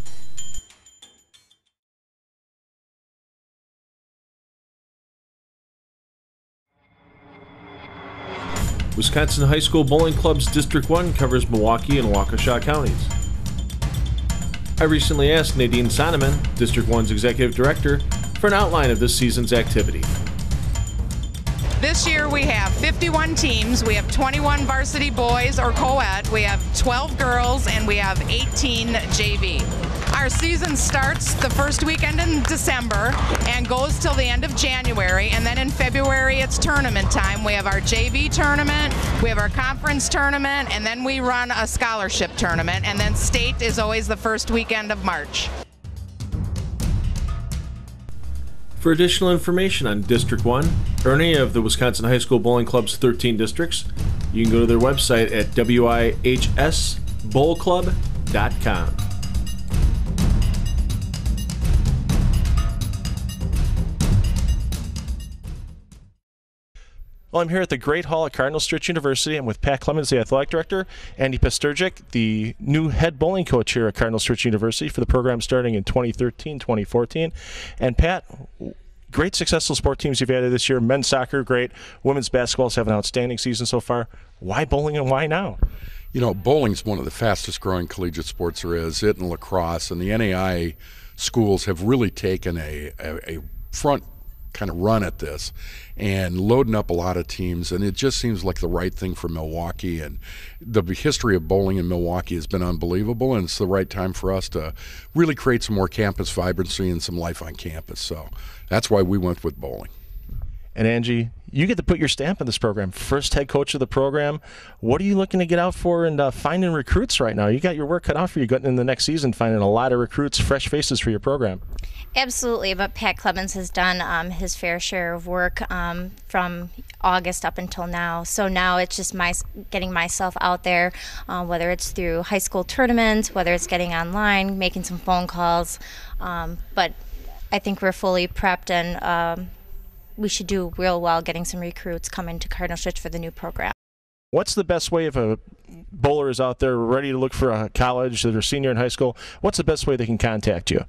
Wisconsin High School Bowling Club's District 1 covers Milwaukee and Waukesha counties. I recently asked Nadine Sonneman, District 1's Executive Director, for an outline of this season's activity. This year we have 51 teams. We have 21 varsity boys or co-ed. We have 12 girls and we have 18 JV. Our season starts the first weekend in December and goes till the end of January, and then in February it's tournament time. We have our JV tournament, we have our conference tournament, and then we run a scholarship tournament, and then state is always the first weekend of March. For additional information on District 1 or any of the Wisconsin High School Bowling Club's 13 districts, you can go to their website at wihsbowlclub.com. Well, I'm here at the Great Hall at Cardinal Stritch University. I'm with Pat Clemens, the athletic director, Andy Pasturgic, the new head bowling coach here at Cardinal Stritch University for the program starting in 2013-2014. And Pat, great successful sport teams you've added this year. Men's soccer, great. Women's basketball have an outstanding season so far. Why bowling and why now? You know, bowling's one of the fastest growing collegiate sports there is. It and lacrosse and the NAIA schools have really taken a front kind of run at this and loading up a lot of teams, and it just seems like the right thing for Milwaukee. And the history of bowling in Milwaukee has been unbelievable, and it's the right time for us to really create some more campus vibrancy and some life on campus. So that's why we went with bowling. And Angie, you get to put your stamp on this program. First head coach of the program. What are you looking to get out for and finding recruits right now? You got your work cut out for you getting in the next season, finding a lot of recruits, fresh faces for your program. Absolutely, but Pat Clemens has done his fair share of work from August up until now. So now it's just getting myself out there, whether it's through high school tournaments, whether it's getting online, making some phone calls. But I think we're fully prepped, and we should do real well getting some recruits coming to Cardinal Stritch for the new program. What's the best way if a bowler is out there ready to look for a college, that are senior in high school, what's the best way they can contact you?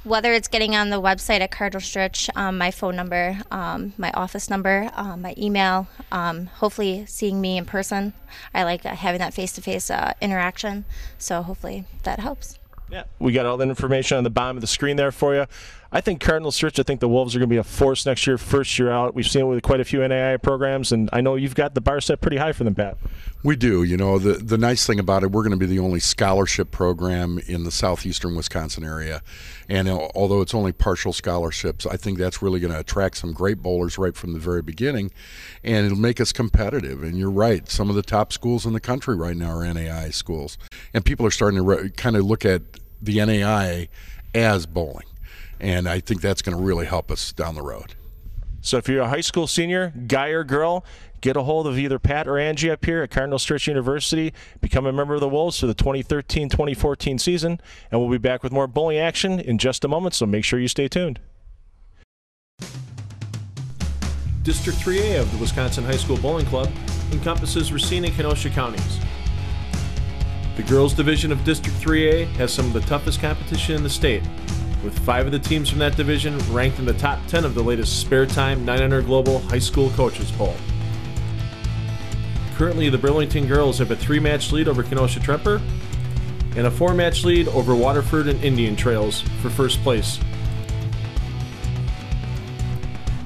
Whether it's getting on the website at Cardinal Stritch, my phone number, my office number, my email, hopefully seeing me in person. I like having that face-to-face interaction, so hopefully that helps. Yeah, we got all that information on the bottom of the screen there for you. I think Cardinal Stritch, I think the Wolves are going to be a force next year, first year out. We've seen it with quite a few NAIA programs, and I know you've got the bar set pretty high for them, Pat. We do. You know, the nice thing about it, we're going to be the only scholarship program in the southeastern Wisconsin area. And although it's only partial scholarships, I think that's really going to attract some great bowlers right from the very beginning, and it'll make us competitive. And you're right, some of the top schools in the country right now are NAIA schools. And people are starting to kind of look at the NAIA as bowling. And I think that's going to really help us down the road. So if you're a high school senior, guy or girl, get a hold of either Pat or Angie up here at Cardinal Stritch University. Become a member of the Wolves for the 2013-2014 season. And we'll be back with more bowling action in just a moment, so make sure you stay tuned. District 3A of the Wisconsin High School Bowling Club encompasses Racine and Kenosha counties. The girls division of District 3A has some of the toughest competition in the state, with 5 of the teams from that division ranked in the top 10 of the latest Spare Time 900 Global High School Coaches Poll. Currently, the Burlington girls have a 3-match lead over Kenosha Tremper, and a 4-match lead over Waterford and Indian Trails for first place.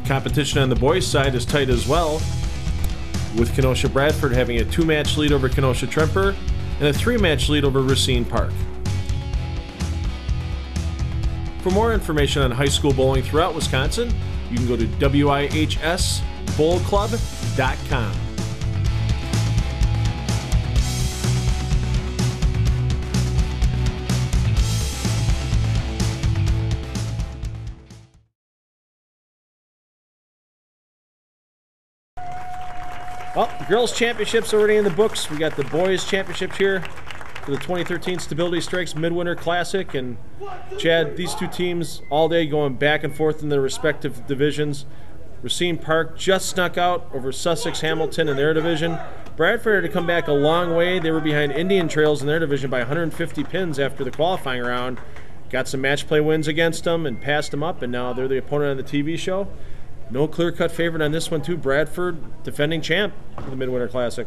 Competition on the boys' side is tight as well, with Kenosha Bradford having a 2-match lead over Kenosha Tremper and a 3-match lead over Racine Park. For more information on high school bowling throughout Wisconsin, you can go to wihsbowlclub.com. Well, girls' championships already in the books. We got the boys' championships here for the 2013 Stability Strikes Midwinter Classic. And Chad, these two teams all day going back and forth in their respective divisions. Racine Park just snuck out over Sussex Hamilton in their division. Bradford had to come back a long way. They were behind Indian Trails in their division by 150 pins after the qualifying round. Got some match play wins against them and passed them up, and now they're the opponent on the TV show. No clear-cut favorite on this one, too. Bradford, defending champ of the Midwinter Classic.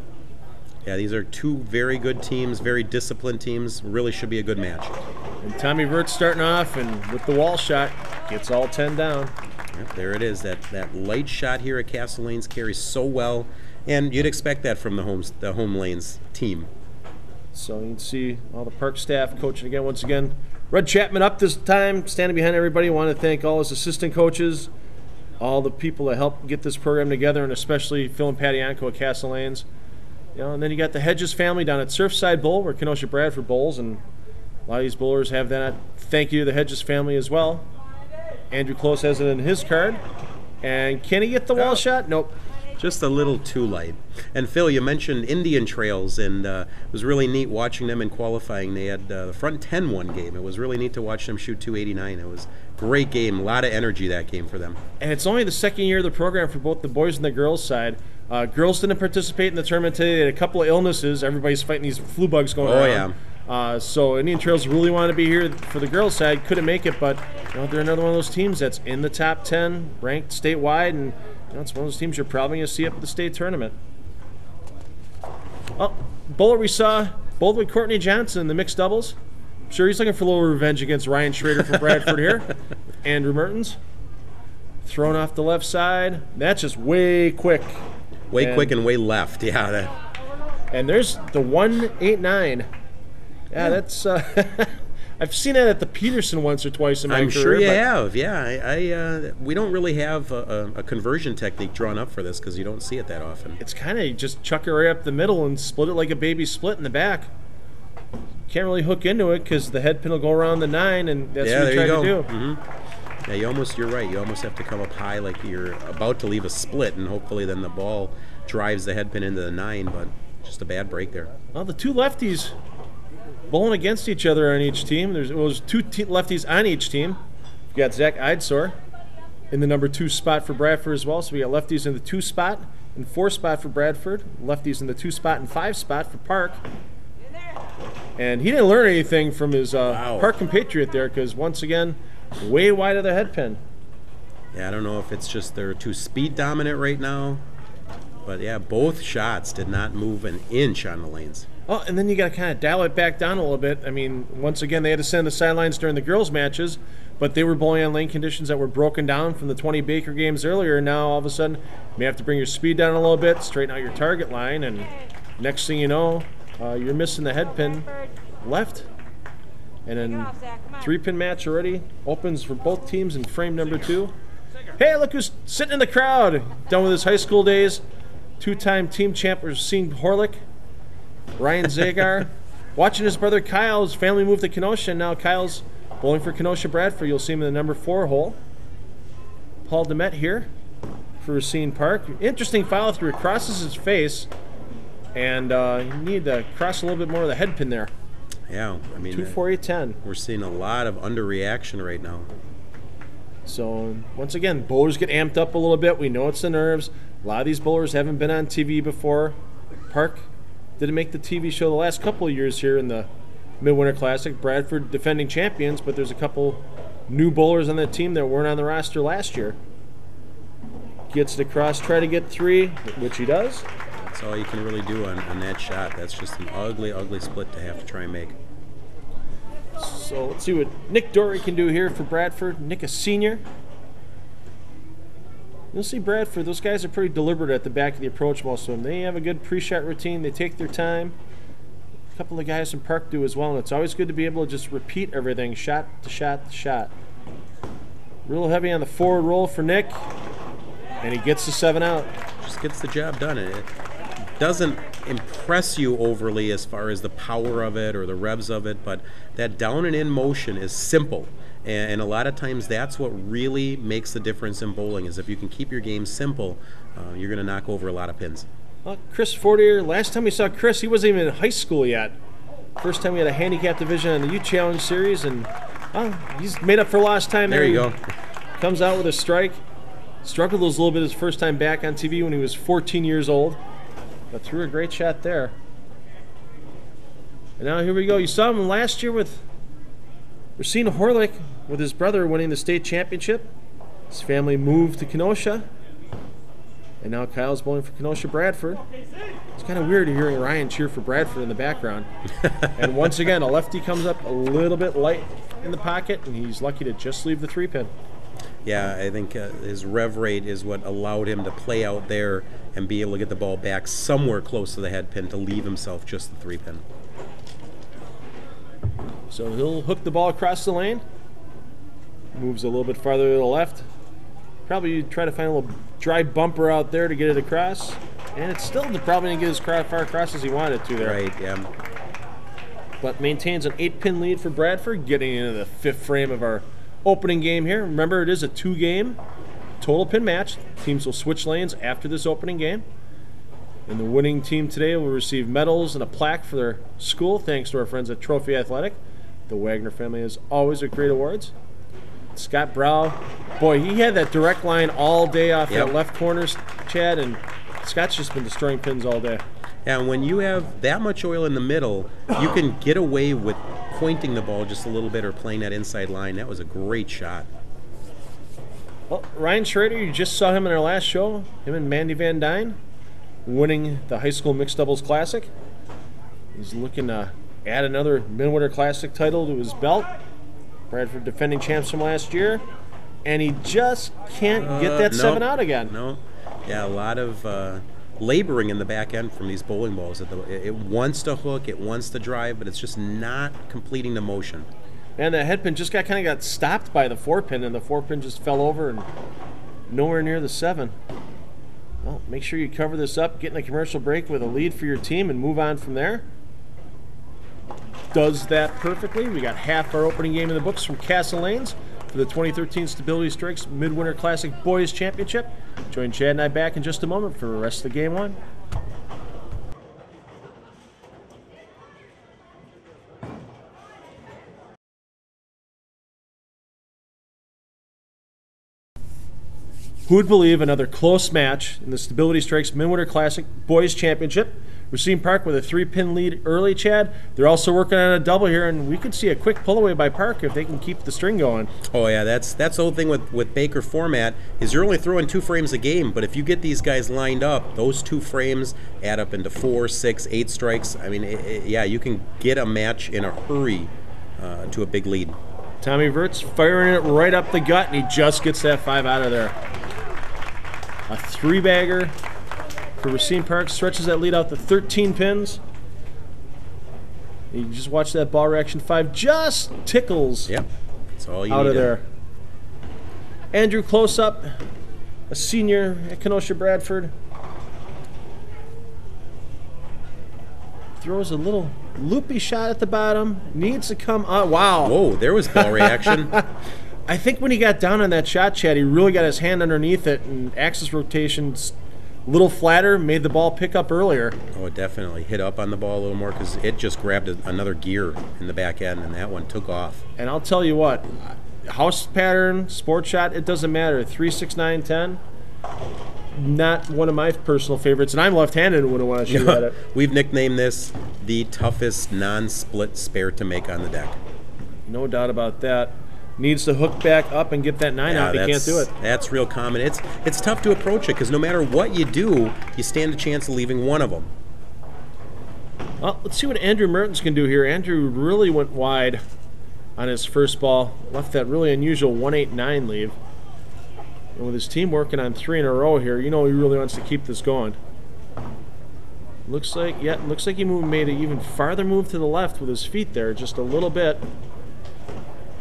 Yeah, these are two very good teams, very disciplined teams. Really should be a good match. And Tommy Vert's starting off, and with the wall shot, gets all 10 down. Yep, there it is. That light shot here at Castle Lanes carries so well, and you'd expect that from the home lanes team. So you can see all the park staff coaching again. Once again, Red Chapman up this time, standing behind everybody. Want to thank all his assistant coaches, all the people that helped get this program together, and especially Phil and Patty Anko at Castle Lanes. And then you got the Hedges family down at Surfside Bowl, where Kenosha Bradford bowls, and a lot of these bowlers have that. Thank you to the Hedges family as well. Andrew Close has it in his card. And can he get the wall shot? Nope. Just a little too light. And Phil, you mentioned Indian Trails, and it was really neat watching them in qualifying. They had the front 10 one game. It was really neat to watch them shoot 289. It was a great game, a lot of energy that game for them. And it's only the second year of the program for both the boys and the girls side. Girls didn't participate in the tournament today. They had a couple of illnesses. Everybody's fighting these flu bugs going around. Yeah. So Indian Trails really wanted to be here for the girls' side. Couldn't make it, but they're another one of those teams that's in the top 10, ranked statewide, and it's one of those teams you're probably going to see up at the state tournament. Oh, bowler we saw, bowled with Courtney Johnson in the mixed doubles. I'm sure he's looking for a little revenge against Ryan Schrader from Bradford here. Andrew Mertens. Thrown off the left side. That's just way quick. Quick and way left, yeah. And there's the 189. Yeah, that's. I've seen that at the Peterson once or twice in my career. I'm sure you have. Yeah, we don't really have a conversion technique drawn up for this because you don't see it that often. It's kind of just chuck it right up the middle and split it like a baby split in the back. Can't really hook into it because the head pin will go around the 9, and that's what you try to do. Mm-hmm. Yeah, you're right. You almost have to come up high like you're about to leave a split, and hopefully then the ball drives the head pin into the 9, but just a bad break there. Well, the two lefties bowling against each other on each team. There was two lefties on each team. You got Zach Eidsor in the number 2 spot for Bradford as well. So we got lefties in the 2 spot and 4 spot for Bradford. Lefties in the 2 spot and 5 spot for Park. And he didn't learn anything from his Park compatriot there because, once again, way wide of the head pin. Yeah, I don't know if it's just they're too speed dominant right now. But, yeah, both shots did not move an inch on the lanes. Oh, and then you got to kind of dial it back down a little bit. I mean, once again, they had to send the sidelines during the girls' matches, but they were bowling on lane conditions that were broken down from the 20 Baker games earlier. And now, all of a sudden, you may have to bring your speed down a little bit, straighten out your target line, and next thing you know, you're missing the head pin left. And then 3-pin match already opens for both teams in frame number 2. Hey, look who's sitting in the crowd. Done with his high school days. 2-time team champ Racine Horlick. Ryan Zagar. Watching his brother Kyle. His family moved to Kenosha, and now Kyle's bowling for Kenosha Bradford. You'll see him in the number 4 hole. Paul DeMette here for Racine Park. Interesting follow through. It crosses his face, and you need to cross a little bit more of the head pin there. Yeah, I mean, 2-4-8-10. We're seeing a lot of underreaction right now. So, once again, bowlers get amped up a little bit. We know it's the nerves. A lot of these bowlers haven't been on TV before. Park didn't make the TV show the last couple of years here in the Midwinter Classic. Bradford defending champions, but there's a couple new bowlers on that team that weren't on the roster last year. Gets it across, try to get 3, which he does. That's all you can really do on that shot. That's just an ugly, ugly split to have to try and make. So let's see what Nick Dory can do here for Bradford. Nick, a senior. You'll see Bradford, those guys are pretty deliberate at the back of the approach, most of them. They have a good pre-shot routine. They take their time. A couple of guys from Park do as well, and it's always good to be able to just repeat everything, shot to shot to shot. Real heavy on the forward roll for Nick, and he gets the 7 out. Just gets the job done. It doesn't impress you overly as far as the power of it or the revs of it, but that down and in motion is simple. And a lot of times that's what really makes the difference in bowling, is if you can keep your game simple, you're going to knock over a lot of pins. Well, Chris Fortier, last time we saw Chris, he wasn't even in high school yet. First time we had a handicap division on the U Challenge Series, and he's made up for lost time there. There you go. Comes out with a strike. Struggled a little bit his first time back on TV when he was 14 years old, but threw a great shot there. And now here we go. You saw him last year with Racine Horlick, with his brother winning the state championship. His family moved to Kenosha, and now Kyle's bowling for Kenosha Bradford. It's kind of weird hearing Ryan cheer for Bradford in the background. And once again, a lefty comes up a little bit light in the pocket, and he's lucky to just leave the 3-pin. Yeah, I think his rev rate is what allowed him to play out there and be able to get the ball back somewhere close to the head pin to leave himself just the 3-pin. So he'll hook the ball across the lane. Moves a little bit farther to the left. Probably try to find a little dry bumper out there to get it across. And it's still probably didn't get as far across as he wanted it to there. Right, yeah. But maintains an 8-pin lead for Bradford, getting into the 5th frame of our opening game here. Remember, it is a 2-game total pin match. Teams will switch lanes after this opening game. And the winning team today will receive medals and a plaque for their school, thanks to our friends at Trophy Athletic. The Wagner family has always a great awards. Scott Brow, boy, he had that direct line all day off that left corner, Chad, and Scott's just been destroying pins all day. Yeah, and when you have that much oil in the middle, you can get away with pointing the ball just a little bit or playing that inside line. That was a great shot. Well, Ryan Schrader, you just saw him in our last show, him and Mandy Van Dyne, winning the high school mixed doubles classic. He's looking to add another Midwinter Classic title to his belt. Bradford defending champs from last year, and he just can't get that 7 out again. No, yeah, a lot of laboring in the back end from these bowling balls. It wants to hook, it wants to drive, but it's just not completing the motion. And the head pin just got stopped by the 4-pin, and the 4-pin just fell over and nowhere near the 7. Well, make sure you cover this up, get in a commercial break with a lead for your team, and move on from there. Does that perfectly. We got half our opening game in the books from Castle Lanes for the 2013 Stability Strikes Midwinter Classic Boys Championship. Join Chad and I back in just a moment for the rest of the game 1. Who would believe another close match in the Stability Strikes Midwinter Classic Boys Championship? Racine Park with a 3-pin lead early, Chad. They're also working on a double here, and we could see a quick pull away by Park if they can keep the string going. Oh yeah, that's the whole thing with Baker format, is you're only throwing 2 frames a game, but if you get these guys lined up, those 2 frames add up into 4, 6, 8 strikes. I mean, yeah, you can get a match in a hurry to a big lead. Tommy Verts firing it right up the gut, and he just gets that 5 out of there. A 3-bagger for Racine Park, stretches that lead out to 13 pins. You just watch that ball reaction. 5 just tickles that's all you out need of there. Andrew Close-Up, a senior at Kenosha Bradford. Throws a little loopy shot at the bottom. Needs to come on. Wow. Whoa, there was ball reaction. I think when he got down on that shot, Chad, he really got his hand underneath it, and axis rotations a little flatter, made the ball pick up earlier. Oh, it definitely hit up on the ball a little more because it just grabbed another gear in the back end, and that one took off. And I'll tell you what, house pattern, sport shot, it doesn't matter. 3, 6, 9, 10, not one of my personal favorites, and I'm left-handed and wouldn't want to shoot at it. We've nicknamed this the toughest non-split spare to make on the deck. No doubt about that. Needs to hook back up and get that 9 out. He can't do it. That's real common. It's tough to approach it because no matter what you do, you stand a chance of leaving one of them. Well, let's see what Andrew Mertens can do here. Andrew really went wide on his first ball. Left that really unusual 1-8-9 leave. And with his team working on 3 in a row here, you know he really wants to keep this going. Looks like he made an even farther move to the left with his feet there, just a little bit.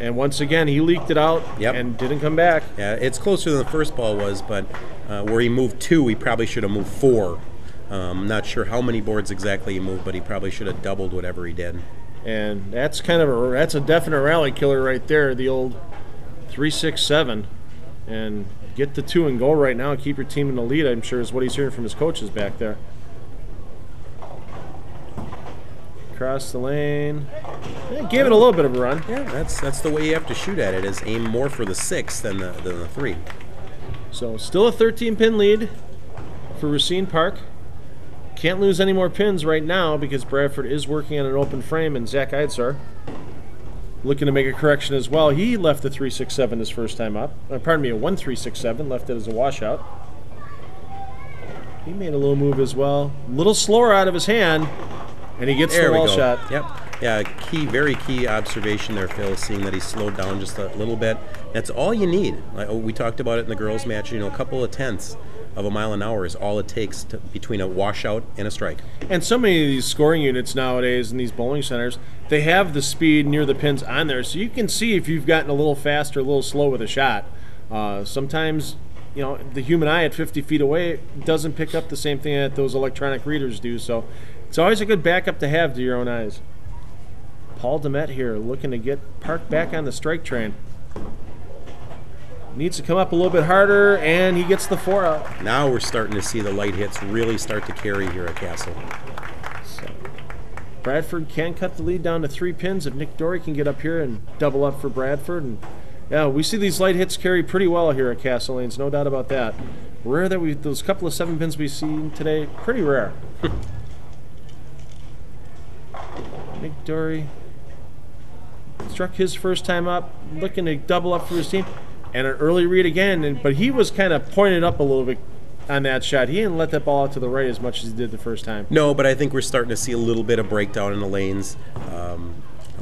And once again, he leaked it out and didn't come back. Yeah, it's closer than the first ball was, but where he moved 2, he probably should have moved 4. I'm not sure how many boards exactly he moved, but he probably should have doubled whatever he did. And that's a definite rally killer right there, the old 3-6-7. And get the 2 and go right now and keep your team in the lead, I'm sure, is what he's hearing from his coaches back there. Across the lane. Yeah, gave it a little bit of a run. Yeah, that's the way you have to shoot at it, is aim more for the 6 than the 3. So still a 13-pin lead for Racine Park. Can't lose any more pins right now because Bradford is working on an open frame, and Zach Eidsar looking to make a correction as well. He left the 3-6-7 his first time up. Pardon me, a 1-3-6-7, left it as a washout. He made a little move as well. A little slower out of his hand, and he gets the wall shot. Yep. Yeah, very key observation there, Phil, seeing that he slowed down just a little bit. That's all you need. We talked about it in the girls' match. A couple of tenths of a mile an hour is all it takes between a washout and a strike. And so many of these scoring units nowadays in these bowling centers, they have the speed near the pins on there, so you can see if you've gotten a little fast or a little slow with a shot. Sometimes, the human eye at 50 feet away doesn't pick up the same thing that those electronic readers do, so it's always a good backup to have to your own eyes. Paul Demet here looking to get Park back on the strike train. Needs to come up a little bit harder, and he gets the 4 out. Now we're starting to see the light hits really start to carry here at Castle. So Bradford can cut the lead down to 3 pins if Nick Dory can get up here and double up for Bradford. And yeah, we see these light hits carry pretty well here at Castle Lanes, no doubt about that. Rare that those couple of 7 pins we've seen today, pretty rare. Nick Dory struck his first time up, looking to double up for his team. And an early read again, but he was kind of pointed up a little bit on that shot. He didn't let that ball out to the right as much as he did the first time. No, but I think we're starting to see a little bit of breakdown in the lanes.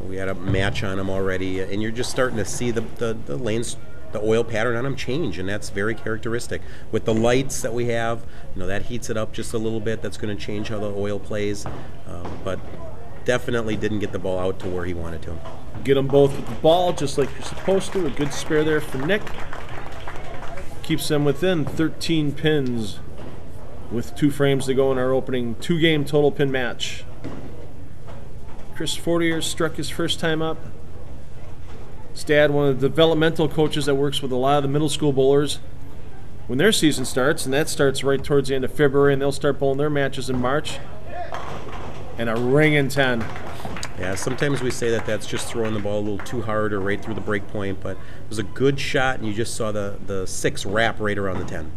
We had a match on him already, and you're just starting to see the lanes, the oil pattern on them change, and that's very characteristic. With the lights that we have, that heats it up just a little bit. That's going to change how the oil plays, but definitely didn't get the ball out to where he wanted to. Get them both with the ball, just like you're supposed to. A good spare there for Nick. Keeps them within 13 pins with 2 frames to go in our opening 2-game total pin match. Chris Fortier struck his first time up. His dad, one of the developmental coaches that works with a lot of the middle school bowlers when their season starts, and that starts right towards the end of February, and they'll start bowling their matches in March. And a ringing 10. Yeah, sometimes we say that that's just throwing the ball a little too hard or right through the break point, but it was a good shot, and you just saw the 6 wrap right around the 10.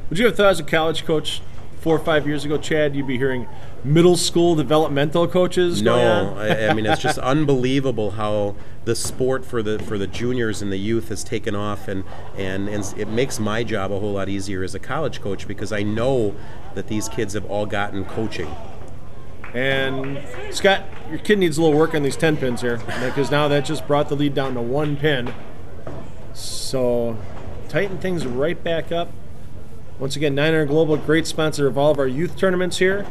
Would you have thought as a college coach 4 or 5 years ago, Chad, you'd be hearing middle school developmental coaches? No, I mean, it's just unbelievable how the sport for the juniors and the youth has taken off, and it makes my job a whole lot easier as a college coach because I know that these kids have all gotten coaching. And Scott, your kid needs a little work on these 10 pins here, because now that just brought the lead down to 1 pin. So tighten things right back up. Once again, 900 Global, great sponsor of all of our youth tournaments here.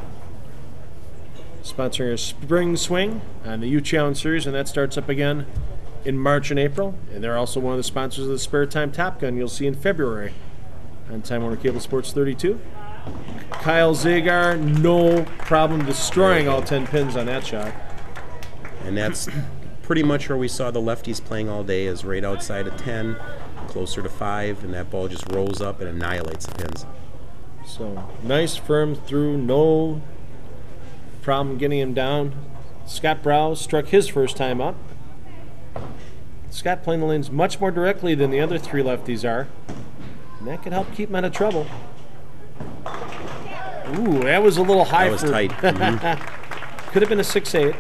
Sponsoring our spring swing on the Youth Challenge Series, and that starts up again in March and April. And they're also one of the sponsors of the Spare Time Top Gun you'll see in February on Time Warner Cable Sports 32. Kyle Zagar, no problem destroying all 10 pins on that shot. And that's pretty much where we saw the lefties playing all day, is right outside of 10, closer to 5, and that ball just rolls up and annihilates the pins. So nice firm through, no problem getting him down. Scott Browse struck his first time up. Scott playing the lanes much more directly than the other 3 lefties are, and that could help keep him out of trouble. Ooh, that was a little high. That was tight. Mm-hmm. Could have been a 6-8.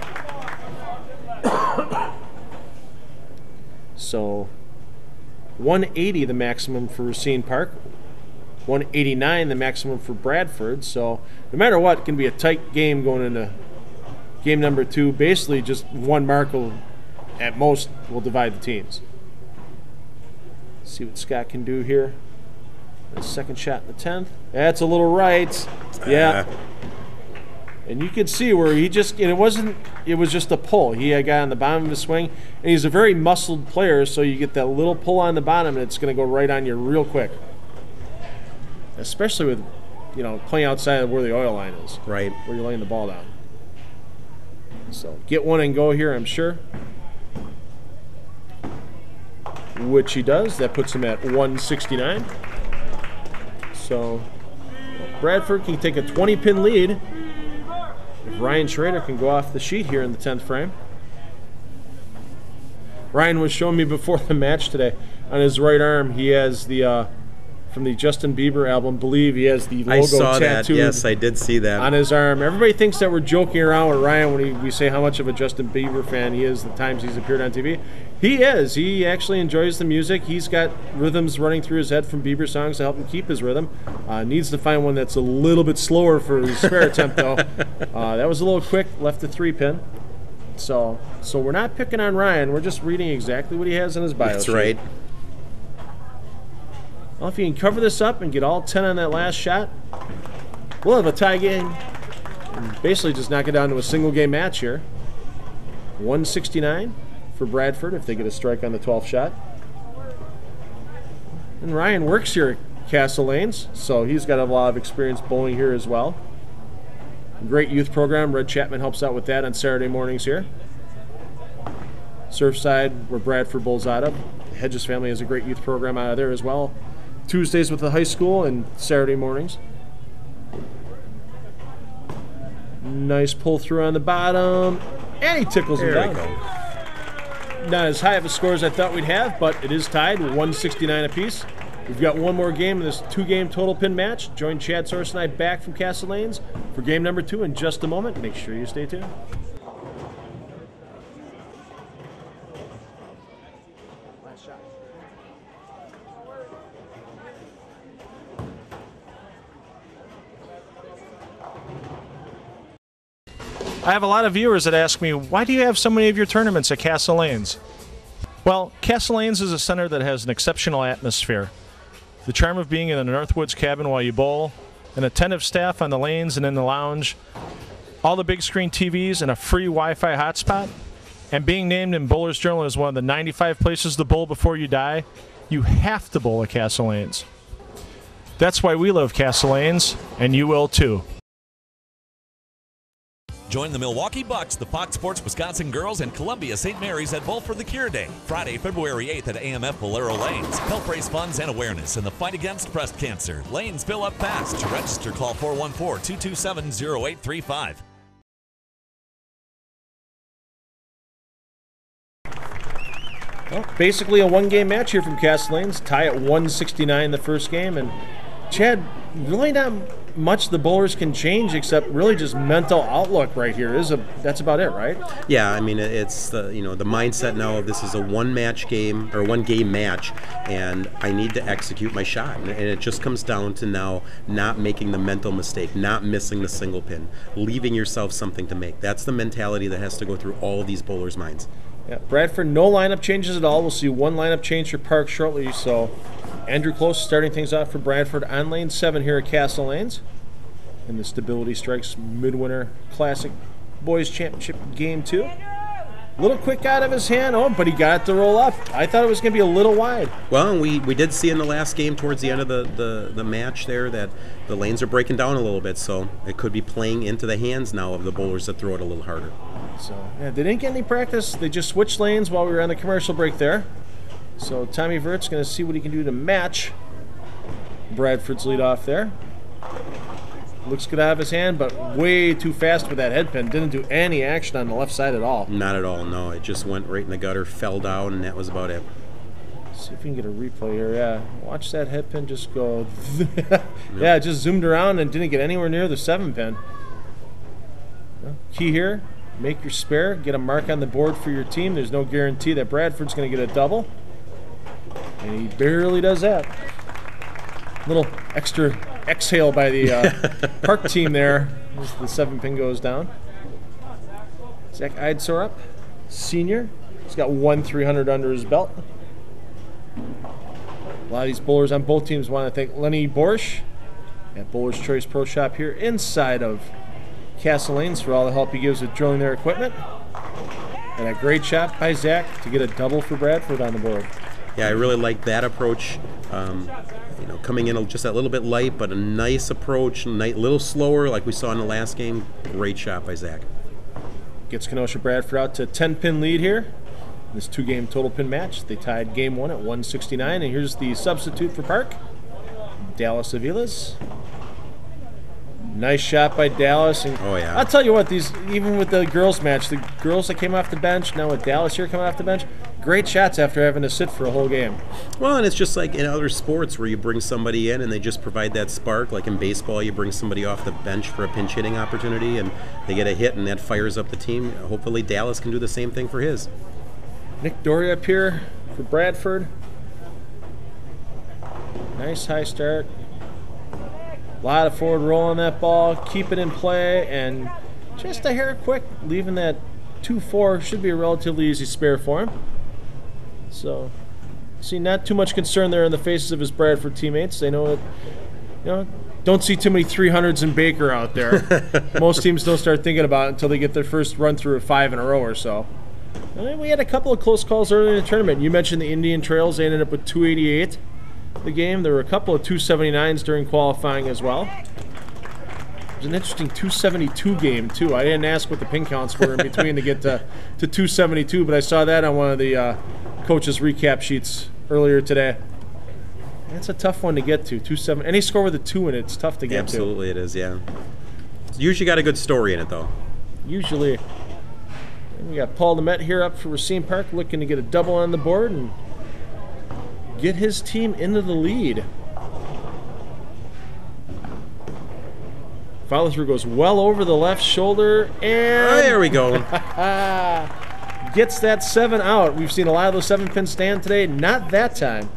So 180 the maximum for Racine Park, 189 the maximum for Bradford. So no matter what, it can be a tight game going into game number 2. Basically just one mark will at most will divide the teams. See what Scott can do here. The second shot in the 10th. That's a little right. Yeah. And you could see where he just, it was just a pull. He had got on the bottom of his swing, and he's a very muscled player, so you get that little pull on the bottom, and it's going to go right on you real quick. Especially with, playing outside of where the oil line is. Right. Where you're laying the ball down. So get one and go here, I'm sure. Which he does. That puts him at 169. So Bradford can take a 20-pin lead if Ryan Schrader can go off the sheet here in the 10th frame. Ryan was showing me before the match today on his right arm, he has the from the Justin Bieber album, Believe, he has the logo tattooed. I saw that. Yes, I did see that. On his arm. Everybody thinks that we're joking around with Ryan when we say how much of a Justin Bieber fan he is the times he's appeared on TV. He is. He actually enjoys the music. He's got rhythms running through his head from Bieber songs to help him keep his rhythm. Needs to find one that's a little bit slower for his spare attempt, though. That was a little quick, left the 3-pin. So we're not picking on Ryan. We're just reading exactly what he has in his bio That's sheet. right. Well, if you can cover this up and get all 10 on that last shot, we'll have a tie game. And basically just knock it down to a single-game match here. 169 for Bradford if they get a strike on the 12th shot. And Ryan works here at Castle Lanes, so he's got a lot of experience bowling here as well. Great youth program. Red Chapman helps out with that on Saturday mornings here. Surfside, where Bradford bowls out of. Hedges family has a great youth program out of there as well. Tuesdays with the high school and Saturday mornings. Nice pull through on the bottom. And he tickles him down. Not as high of a score as I thought we'd have, but it is tied, 169 apiece. We've got one more game in this 2-game total pin match. Join Chad Source and I back from Castle Lanes for game number 2 in just a moment. Make sure you stay tuned. I have a lot of viewers that ask me, why do you have so many of your tournaments at Castle Lanes? Well, Castle Lanes is a center that has an exceptional atmosphere. The charm of being in a Northwoods cabin while you bowl, an attentive staff on the lanes and in the lounge, all the big screen TVs and a free Wi-Fi hotspot, and being named in Bowler's Journal as one of the 95 places to bowl before you die, you have to bowl at Castle Lanes. That's why we love Castle Lanes, and you will too. Join the Milwaukee Bucks, the Fox Sports Wisconsin Girls, and Columbia St. Mary's at Bowl for the Cure Day, Friday, February 8th at AMF Bolero Lanes. Help raise funds and awareness in the fight against breast cancer. Lanes fill up fast. To register, call 414-227-0835. Well, basically a 1-game match here from Castle Lanes. Tie at 169 the first game. And Chad, really not much the bowlers can change except really just mental outlook right here. That's about it, right? Yeah, I mean it's the the mindset now of this is a 1-match game or 1-game match, and I need to execute my shot, and it just comes down to now not making the mental mistake, not missing the single pin, leaving yourself something to make. That's the mentality that has to go through all of these bowlers' minds. Yeah, Bradford, no lineup changes at all. We'll see one lineup change for Park shortly. So Andrew Close starting things off for Bradford on lane 7 here at Castle Lanes in the Stability Strikes Midwinter Classic Boys Championship Game 2. A little quick out of his hand, but he got it to roll up. I thought it was going to be a little wide. Well, we did see in the last game towards the end of the match there that the lanes are breaking down a little bit, so it could be playing into the hands now of the bowlers that throw it a little harder. So, yeah, they didn't get any practice. They just switched lanes while we were on the commercial break there. So Tommy Vert's going to see what he can do to match Bradford's lead off there. Looks good out of his hand, but way too fast with that head pin. Didn't do any action on the left side at all. Not at all, no. It just went right in the gutter, fell down, and that was about it. See if we can get a replay here. Yeah, watch that head pin just go. Yeah, it just zoomed around and didn't get anywhere near the 7 pin. Well, key here, make your spare, get a mark on the board for your team. There's no guarantee that Bradford's going to get a double. And he barely does that. Little extra exhale by the Park team there as the 7 pin goes down. Zach Eidsorup, senior, He's got 1-300 under his belt. A lot of these bowlers on both teams want to thank Lenny Borsch at Bowler's Choice Pro Shop here inside of Castle Lanes for all the help he gives with drilling their equipment. And a great shot by Zach to get a double for Bradford on the board. Yeah, I really like that approach. You know, coming in just a little bit light, but a nice approach, a little slower like we saw in the last game. Great shot by Zach. Gets Kenosha Bradford out to a 10-pin lead here. This 2-game total pin match. They tied game 1 at 169, and here's the substitute for Park, Dallas Aviles. Nice shot by Dallas. And oh, yeah. I'll tell you what, these, even with the girls match, the girls that came off the bench, now with Dallas here coming off the bench, great shots after having to sit for a whole game. Well, and it's just like in other sports where you bring somebody in and they just provide that spark. Like in baseball, you bring somebody off the bench for a pinch hitting opportunity and they get a hit and that fires up the team. Hopefully Dallas can do the same thing for his. Nick Dory up here for Bradford. Nice high start. A lot of forward roll on that ball. Keep it in play and just a hair quick, leaving that 2-4. Should be a relatively easy spare for him. So, see, not too much concern there in the faces of his Bradford teammates. They know it, you know, don't see too many 300s in Baker out there. Most teams don't start thinking about it until they get their first run through of 5 in a row or so. And we had a couple of close calls early in the tournament. You mentioned the Indian Trails. They ended up with 288 the game. There were a couple of 279s during qualifying as well. It was an interesting 272 game, too. I didn't ask what the pin counts were in between to get to 272, but I saw that on one of the coaches' recap sheets earlier today. That's a tough one to get to. 270. Any score with a 2 in it, it's tough to get Absolutely it is, yeah. It's usually got a good story in it, though. Usually. And we got Paul Demet here up for Racine Park, looking to get a double on the board and get his team into the lead. Follow through goes well over the left shoulder, and there we go. Gets that 7 out. We've seen a lot of those 7-pin stand today. Not that time.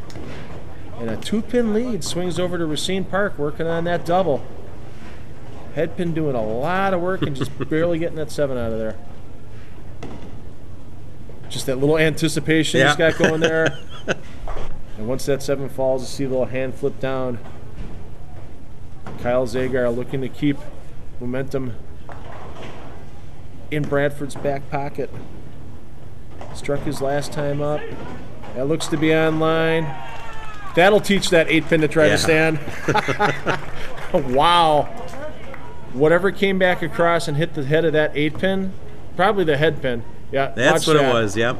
And a 2-pin lead swings over to Racine Park, working on that double. Headpin doing a lot of work and just barely getting that 7 out of there. Just that little anticipation he's got going there. And once that 7 falls, you see a little hand flip down. Kyle Zagar looking to keep momentum in Bradford's back pocket. Struck his last time up. That looks to be online. That'll teach that 8-pin to try to stand. Wow. Whatever came back across and hit the head of that 8-pin, probably the head pin. Yeah, that's what it was, yep.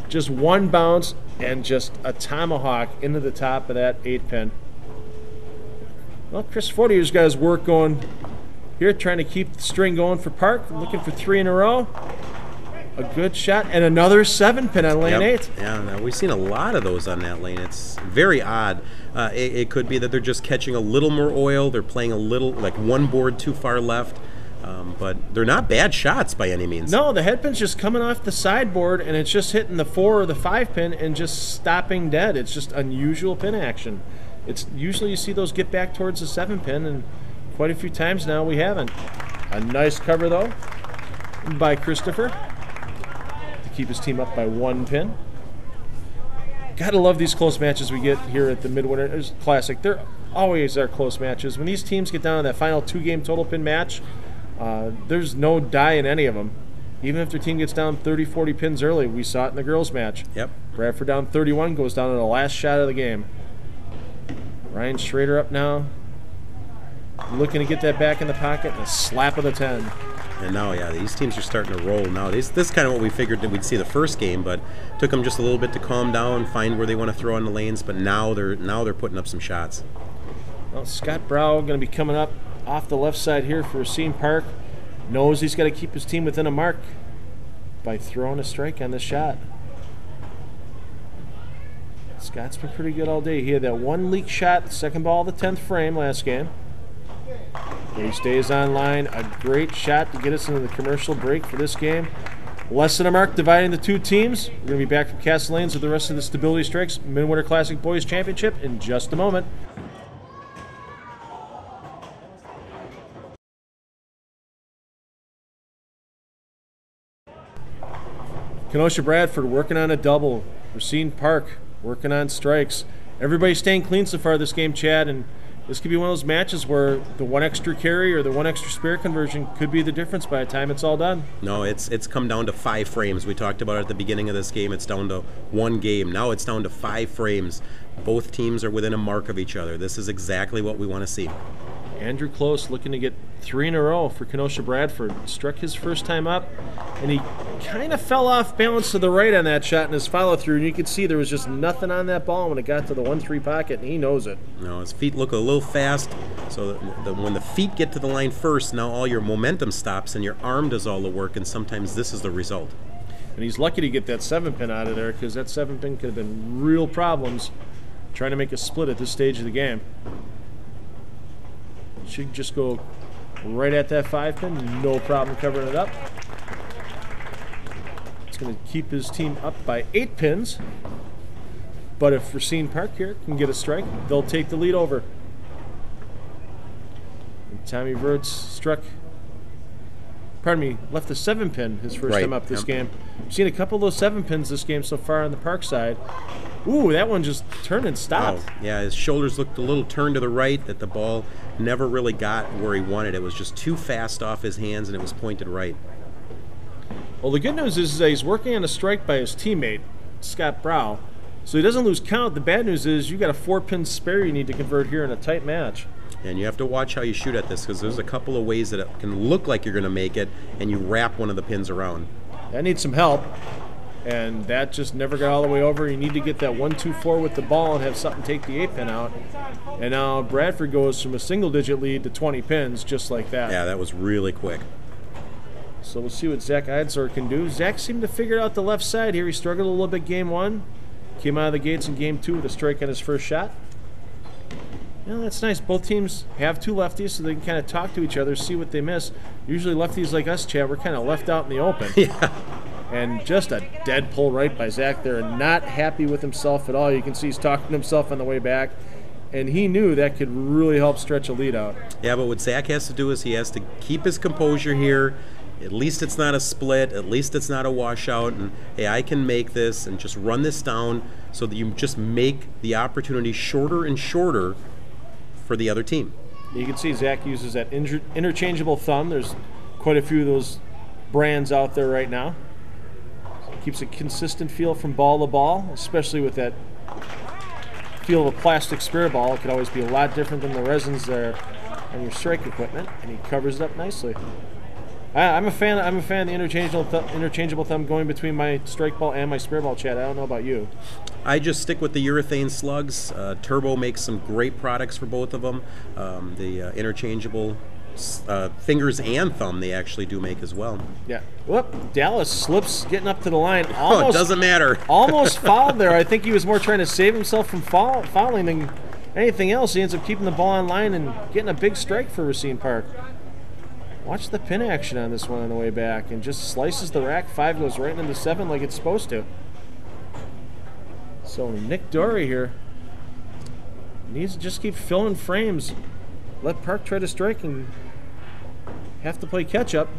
Just one bounce and just a tomahawk into the top of that 8-pin. Well, Chris Fortier's got his work going here, trying to keep the string going for Park, looking for 3 in a row. A good shot, and another 7-pin on lane 8. Yeah, we've seen a lot of those on that lane. It's very odd. It could be that they're just catching a little more oil. They're playing a little, like one board too far left. But they're not bad shots by any means. No, the headpin's just coming off the sideboard, and it's just hitting the 4 or the 5-pin and just stopping dead. It's just unusual pin action. It's usually you see those get back towards the 7-pin, and quite a few times now we haven't. A nice cover, though, by Christopher to keep his team up by 1 pin. Gotta love these close matches we get here at the Midwinter Classic. They're always our close matches. When these teams get down to that final 2-game total pin match, there's no die in any of them. Even if their team gets down 30, 40 pins early, we saw it in the girls' match. Yep. Bradford down 31, goes down to the last shot of the game. Ryan Schrader up now, looking to get that back in the pocket, and a slap of the 10. And now, yeah, these teams are starting to roll now. This is kind of what we figured that we'd see the first game, but took them just a little bit to calm down, find where they want to throw on the lanes. But now they're putting up some shots. Well, Scott Brow going to be coming up off the left side here for Racine Park. Knows he's got to keep his team within a mark by throwing a strike on this shot. Scott's been pretty good all day. He had that one leak shot, second ball of the 10th frame last game. He stays on line. A great shot to get us into the commercial break for this game. Less than a mark dividing the two teams. We're going to be back from Castle Lanes with the rest of the Stability Strikes Midwinter Classic Boys Championship in just a moment. Kenosha Bradford working on a double. Racine Park working on strikes. Everybody's staying clean so far this game, Chad, and this could be one of those matches where the one extra carry or the one extra spare conversion could be the difference by the time it's all done. No, it's come down to 5 frames. We talked about it at the beginning of this game. It's down to 1 game. Now it's down to 5 frames. Both teams are within a mark of each other. This is exactly what we want to see. Andrew Close looking to get 3 in a row for Kenosha Bradford. Struck his first time up, and he kind of fell off balance to the right on that shot in his follow-through, and you could see there was just nothing on that ball when it got to the 1-3 pocket, and he knows it. No, his feet look a little fast, so when the feet get to the line first, now all your momentum stops, and your arm does all the work, and sometimes this is the result. And he's lucky to get that 7-pin out of there, because that 7-pin could have been real problems trying to make a split at this stage of the game. Should just go right at that 5-pin, no problem covering it up. It's going to keep his team up by 8 pins. But if Racine Park here can get a strike, they'll take the lead over. And Tommy Verts left the 7-pin his first time up this game. We've seen a couple of those 7-pins this game so far on the Park side. Ooh, that one just turned and stopped. Oh, yeah, his shoulders looked a little turned to the right, that the ball never really got where he wanted. It was just too fast off his hands, and it was pointed right. Well, the good news is that he's working on a strike by his teammate, Scott Brow, so he doesn't lose count. The bad news is you got a 4-pin spare you need to convert here in a tight match. And you have to watch how you shoot at this, because there's a couple of ways that it can look like you're going to make it, and you wrap one of the pins around. That needs some help, and that just never got all the way over. You need to get that 1-2-4 with the ball and have something take the 8-pin out. And now Bradford goes from a single-digit lead to 20 pins just like that. Yeah, that was really quick. So we'll see what Zach Eidsor can do. Zach seemed to figure out the left side here. He struggled a little bit game 1. Came out of the gates in game 2 with a strike on his first shot. Yeah, that's nice. Both teams have 2 lefties, so they can kind of talk to each other, see what they miss. Usually lefties like us, Chad, we're kind of left out in the open. Yeah. And just a dead pull right by Zach there. Not happy with himself at all. You can see he's talking to himself on the way back. And he knew that could really help stretch a lead out. Yeah, but what Zach has to do is he has to keep his composure here. At least it's not a split. At least it's not a washout. And, hey, I can make this and just run this down so that you just make the opportunity shorter and shorter for the other team. You can see Zach uses that interchangeable thumb. There's quite a few of those brands out there right now. Keeps a consistent feel from ball to ball, especially with that feel of a plastic spare ball. It could always be a lot different than the resins there on your strike equipment, and he covers it up nicely. I'm a fan of the interchangeable thumb going between my strike ball and my spare ball, Chad. I don't know about you. I just stick with the urethane slugs. Turbo makes some great products for both of them. The interchangeable fingers and thumb they actually do make as well. Yeah. Whoop, Dallas slips getting up to the line. Almost, it doesn't matter. Almost fouled there. I think he was more trying to save himself from fouling than anything else. He ends up keeping the ball on line and getting a big strike for Racine Park. Watch the pin action on this one on the way back, and just slices the rack. 5 goes right into 7 like it's supposed to. So Nick Dory here needs to just keep filling frames. Let Park try to strike and have to play catch up.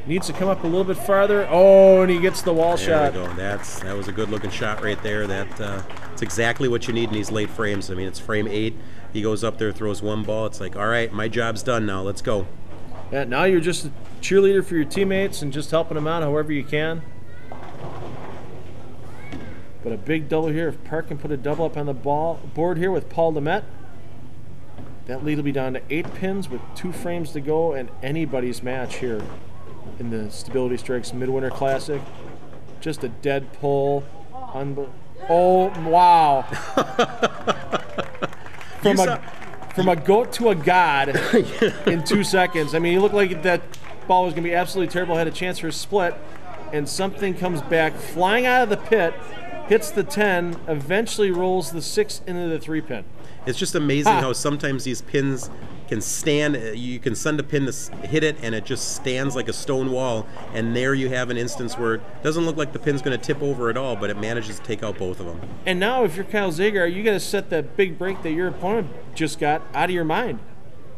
Needs to come up a little bit farther. Oh, and he gets the wall shot. There we go. That was a good looking shot right there. That's exactly what you need in these late frames. I mean, it's frame 8. He goes up there, throws one ball. It's like, all right, my job's done now. Let's go. Yeah, now you're just a cheerleader for your teammates and just helping them out however you can. But a big double here. If Park can put a double up on the board here with Paul Demet, that lead will be down to 8 pins with 2 frames to go, and anybody's match here in the Stability Strikes Midwinter Classic. Just a dead pull. Oh, wow. From a goat to a god in 2 seconds. I mean, he looked like that ball was going to be absolutely terrible. Had a chance for a split, and something comes back flying out of the pit, hits the 10, eventually rolls the 6 into the 3-pin. It's just amazing how sometimes these pins can stand. You can send a pin to hit it, and it just stands like a stone wall. And there you have an instance where it doesn't look like the pin's going to tip over at all, but it manages to take out both of them. And now, if you're Kyle Zagar, you got to set that big break that your opponent just got out of your mind.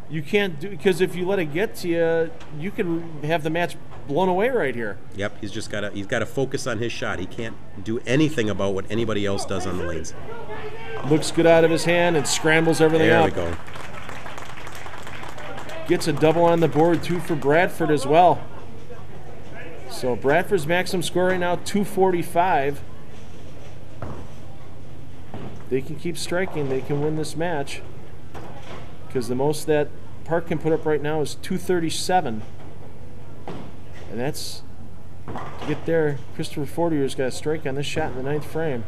You can't do, because if you let it get to you, you can have the match blown away right here. Yep, he's got to focus on his shot. He can't do anything about what anybody else does on the lanes. Looks good out of his hand and scrambles everything up. There we go. Gets a double on the board, too, for Bradford as well. So Bradford's maximum score right now, 245. They can keep striking. They can win this match. Because the most that Park can put up right now is 237. And that's, to get there, Christopher Fortier's got a strike on this shot in the 9th frame.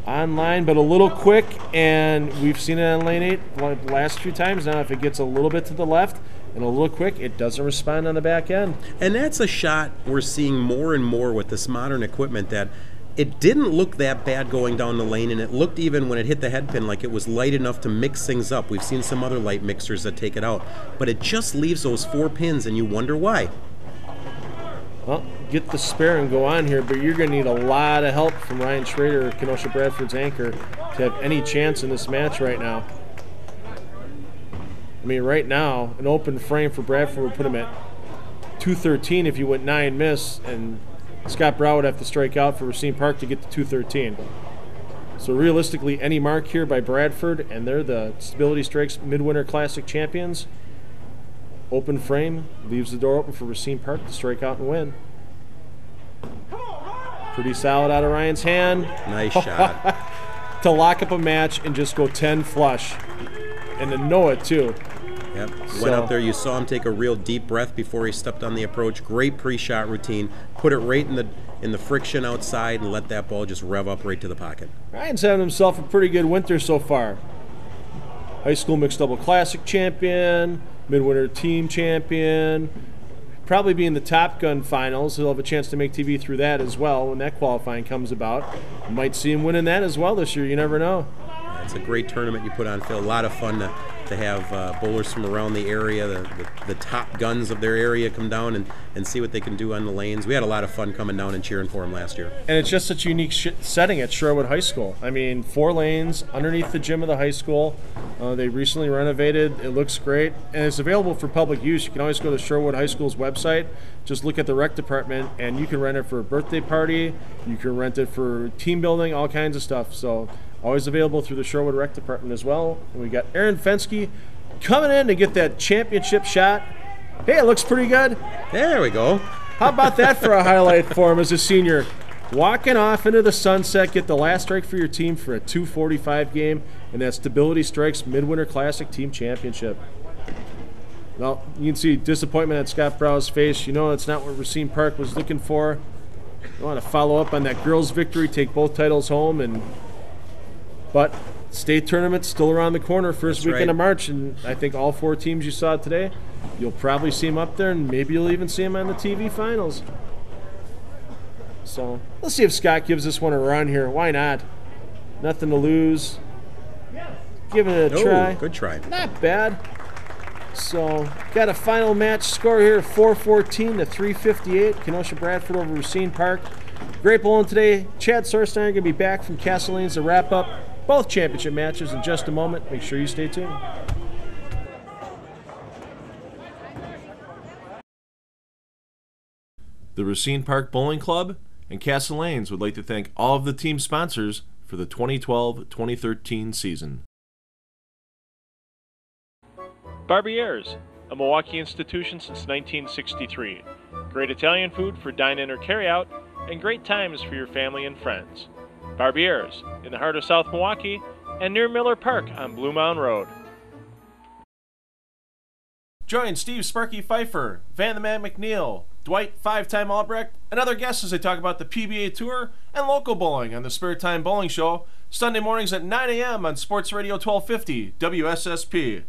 Online, but a little quick, and we've seen it on lane 8 the last few times now. If it gets a little bit to the left and a little quick, it doesn't respond on the back end. And that's a shot we're seeing more and more with this modern equipment, that it didn't look that bad going down the lane, and it looked, even when it hit the head pin, like it was light enough to mix things up. We've seen some other light mixers that take it out, but it just leaves those 4 pins, and you wonder why. Well, get the spare and go on here, but you're going to need a lot of help from Ryan Schrader, Kenosha Bradford's anchor, to have any chance in this match right now. I mean, right now, an open frame for Bradford would put him at 213 if you went 9 miss, and Scott Brow would have to strike out for Racine Park to get to 213. So realistically, any mark here by Bradford, and they're the Stability Strikes Midwinter Classic champions. Open frame leaves the door open for Racine Park to strike out and win. Pretty solid out of Ryan's hand. Nice shot. To lock up a match and just go 10 flush. And to know it, too. Yep. Went up there. You saw him take a real deep breath before he stepped on the approach. Great pre-shot routine. Put it right in the friction outside and let that ball just rev up right to the pocket. Ryan's having himself a pretty good winter so far. High school mixed double classic champion, midwinter team champion, probably be in the Top Gun finals. He'll have a chance to make TV through that as well when that qualifying comes about. You might see him winning that as well this year. You never know. It's a great tournament you put on, Phil. A lot of fun to have bowlers from around the area, the top guns of their area come down and see what they can do on the lanes. We had a lot of fun coming down and cheering for them last year. And it's just such a unique setting at Sherwood High School. I mean, 4 lanes underneath the gym of the high school. They recently renovated. It looks great. And it's available for public use. You can always go to Sherwood High School's website. Just look at the rec department, and you can rent it for a birthday party. You can rent it for team building, all kinds of stuff. So always available through the Sherwood Rec Department as well. And we got Aaron Fensky coming in to get that championship shot. Hey, it looks pretty good. There we go. How about that for a highlight for him as a senior? Walking off into the sunset, get the last strike for your team for a 245 game, and that Stability Strikes Midwinter Classic Team Championship. Well, you can see disappointment at Scott Brow's face. You know that's not what Racine Park was looking for. You want to follow up on that girls' victory, take both titles home, but state tournament's still around the corner, first weekend of March, and I think all 4 teams you saw today, you'll probably see them up there, and maybe you'll even see them on the TV finals. So let's see if Scott gives this one a run here. Why not? Nothing to lose. Give it a try. Good try. Not bad. So got a final match score here, 414 to 358. Kenosha Bradford over Racine Park. Great bowling today. Chad Sorstein are going to be back from Castle Lanes to wrap up both championship matches in just a moment. Make sure you stay tuned. The Racine Park Bowling Club and Castle Lanes would like to thank all of the team sponsors for the 2012-2013 season. Barbiere's, a Milwaukee institution since 1963. Great Italian food for dine-in or carry-out, and great times for your family and friends. Barbiere's, in the heart of South Milwaukee, and near Miller Park on Blue Mound Road. Join Steve Sparky Pfeiffer, Van the Man McNeil, Dwight 5-time Albrecht, and other guests as they talk about the PBA Tour and local bowling on the Spare Time Bowling Show, Sunday mornings at 9 a.m. on Sports Radio 1250, WSSP.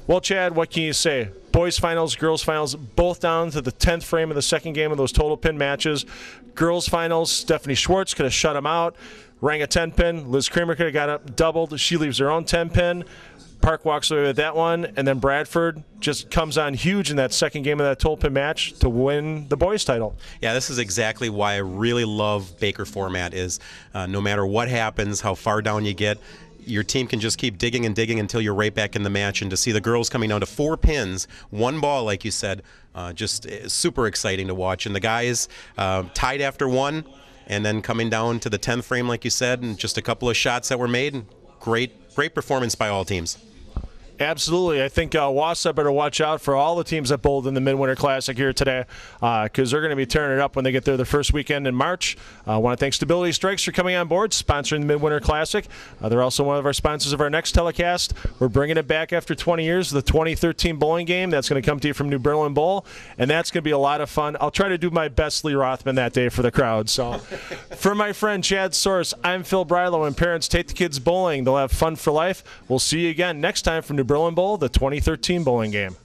Well, Chad, what can you say? Boys finals, girls finals, both down to the 10th frame of the second game of those total pin matches. Girls finals, Stephanie Schwartz could have shut them out, rang a 10-pin. Liz Kramer could have got up, doubled. She leaves her own 10-pin. Park walks away with that one, and then Bradford just comes on huge in that second game of that total pin match to win the boys title. Yeah, this is exactly why I really love Baker format is no matter what happens, how far down you get, your team can just keep digging and digging until you're right back in the match. And to see the girls coming down to 4 pins, 1 ball, like you said, just super exciting to watch. And the guys tied after 1, and then coming down to the 10th frame, like you said, and just a couple of shots that were made. And great performance by all teams. Absolutely. I think Wausau better watch out for all the teams that bowled in the Midwinter Classic here today, because they're going to be tearing it up when they get there the first weekend in March. I want to thank Stability Strikes for coming on board, sponsoring the Midwinter Classic. They're also one of our sponsors of our next telecast. We're bringing it back after 20 years, the 2013 bowling game. That's going to come to you from New Berlin Bowl, and that's going to be a lot of fun. I'll try to do my best Lee Rothman that day for the crowd. So for my friend Chad Source, I'm Phil Brylow, and parents, take the kids bowling. They'll have fun for life. We'll see you again next time from New Berlin Bowl, the 2013 bowling game.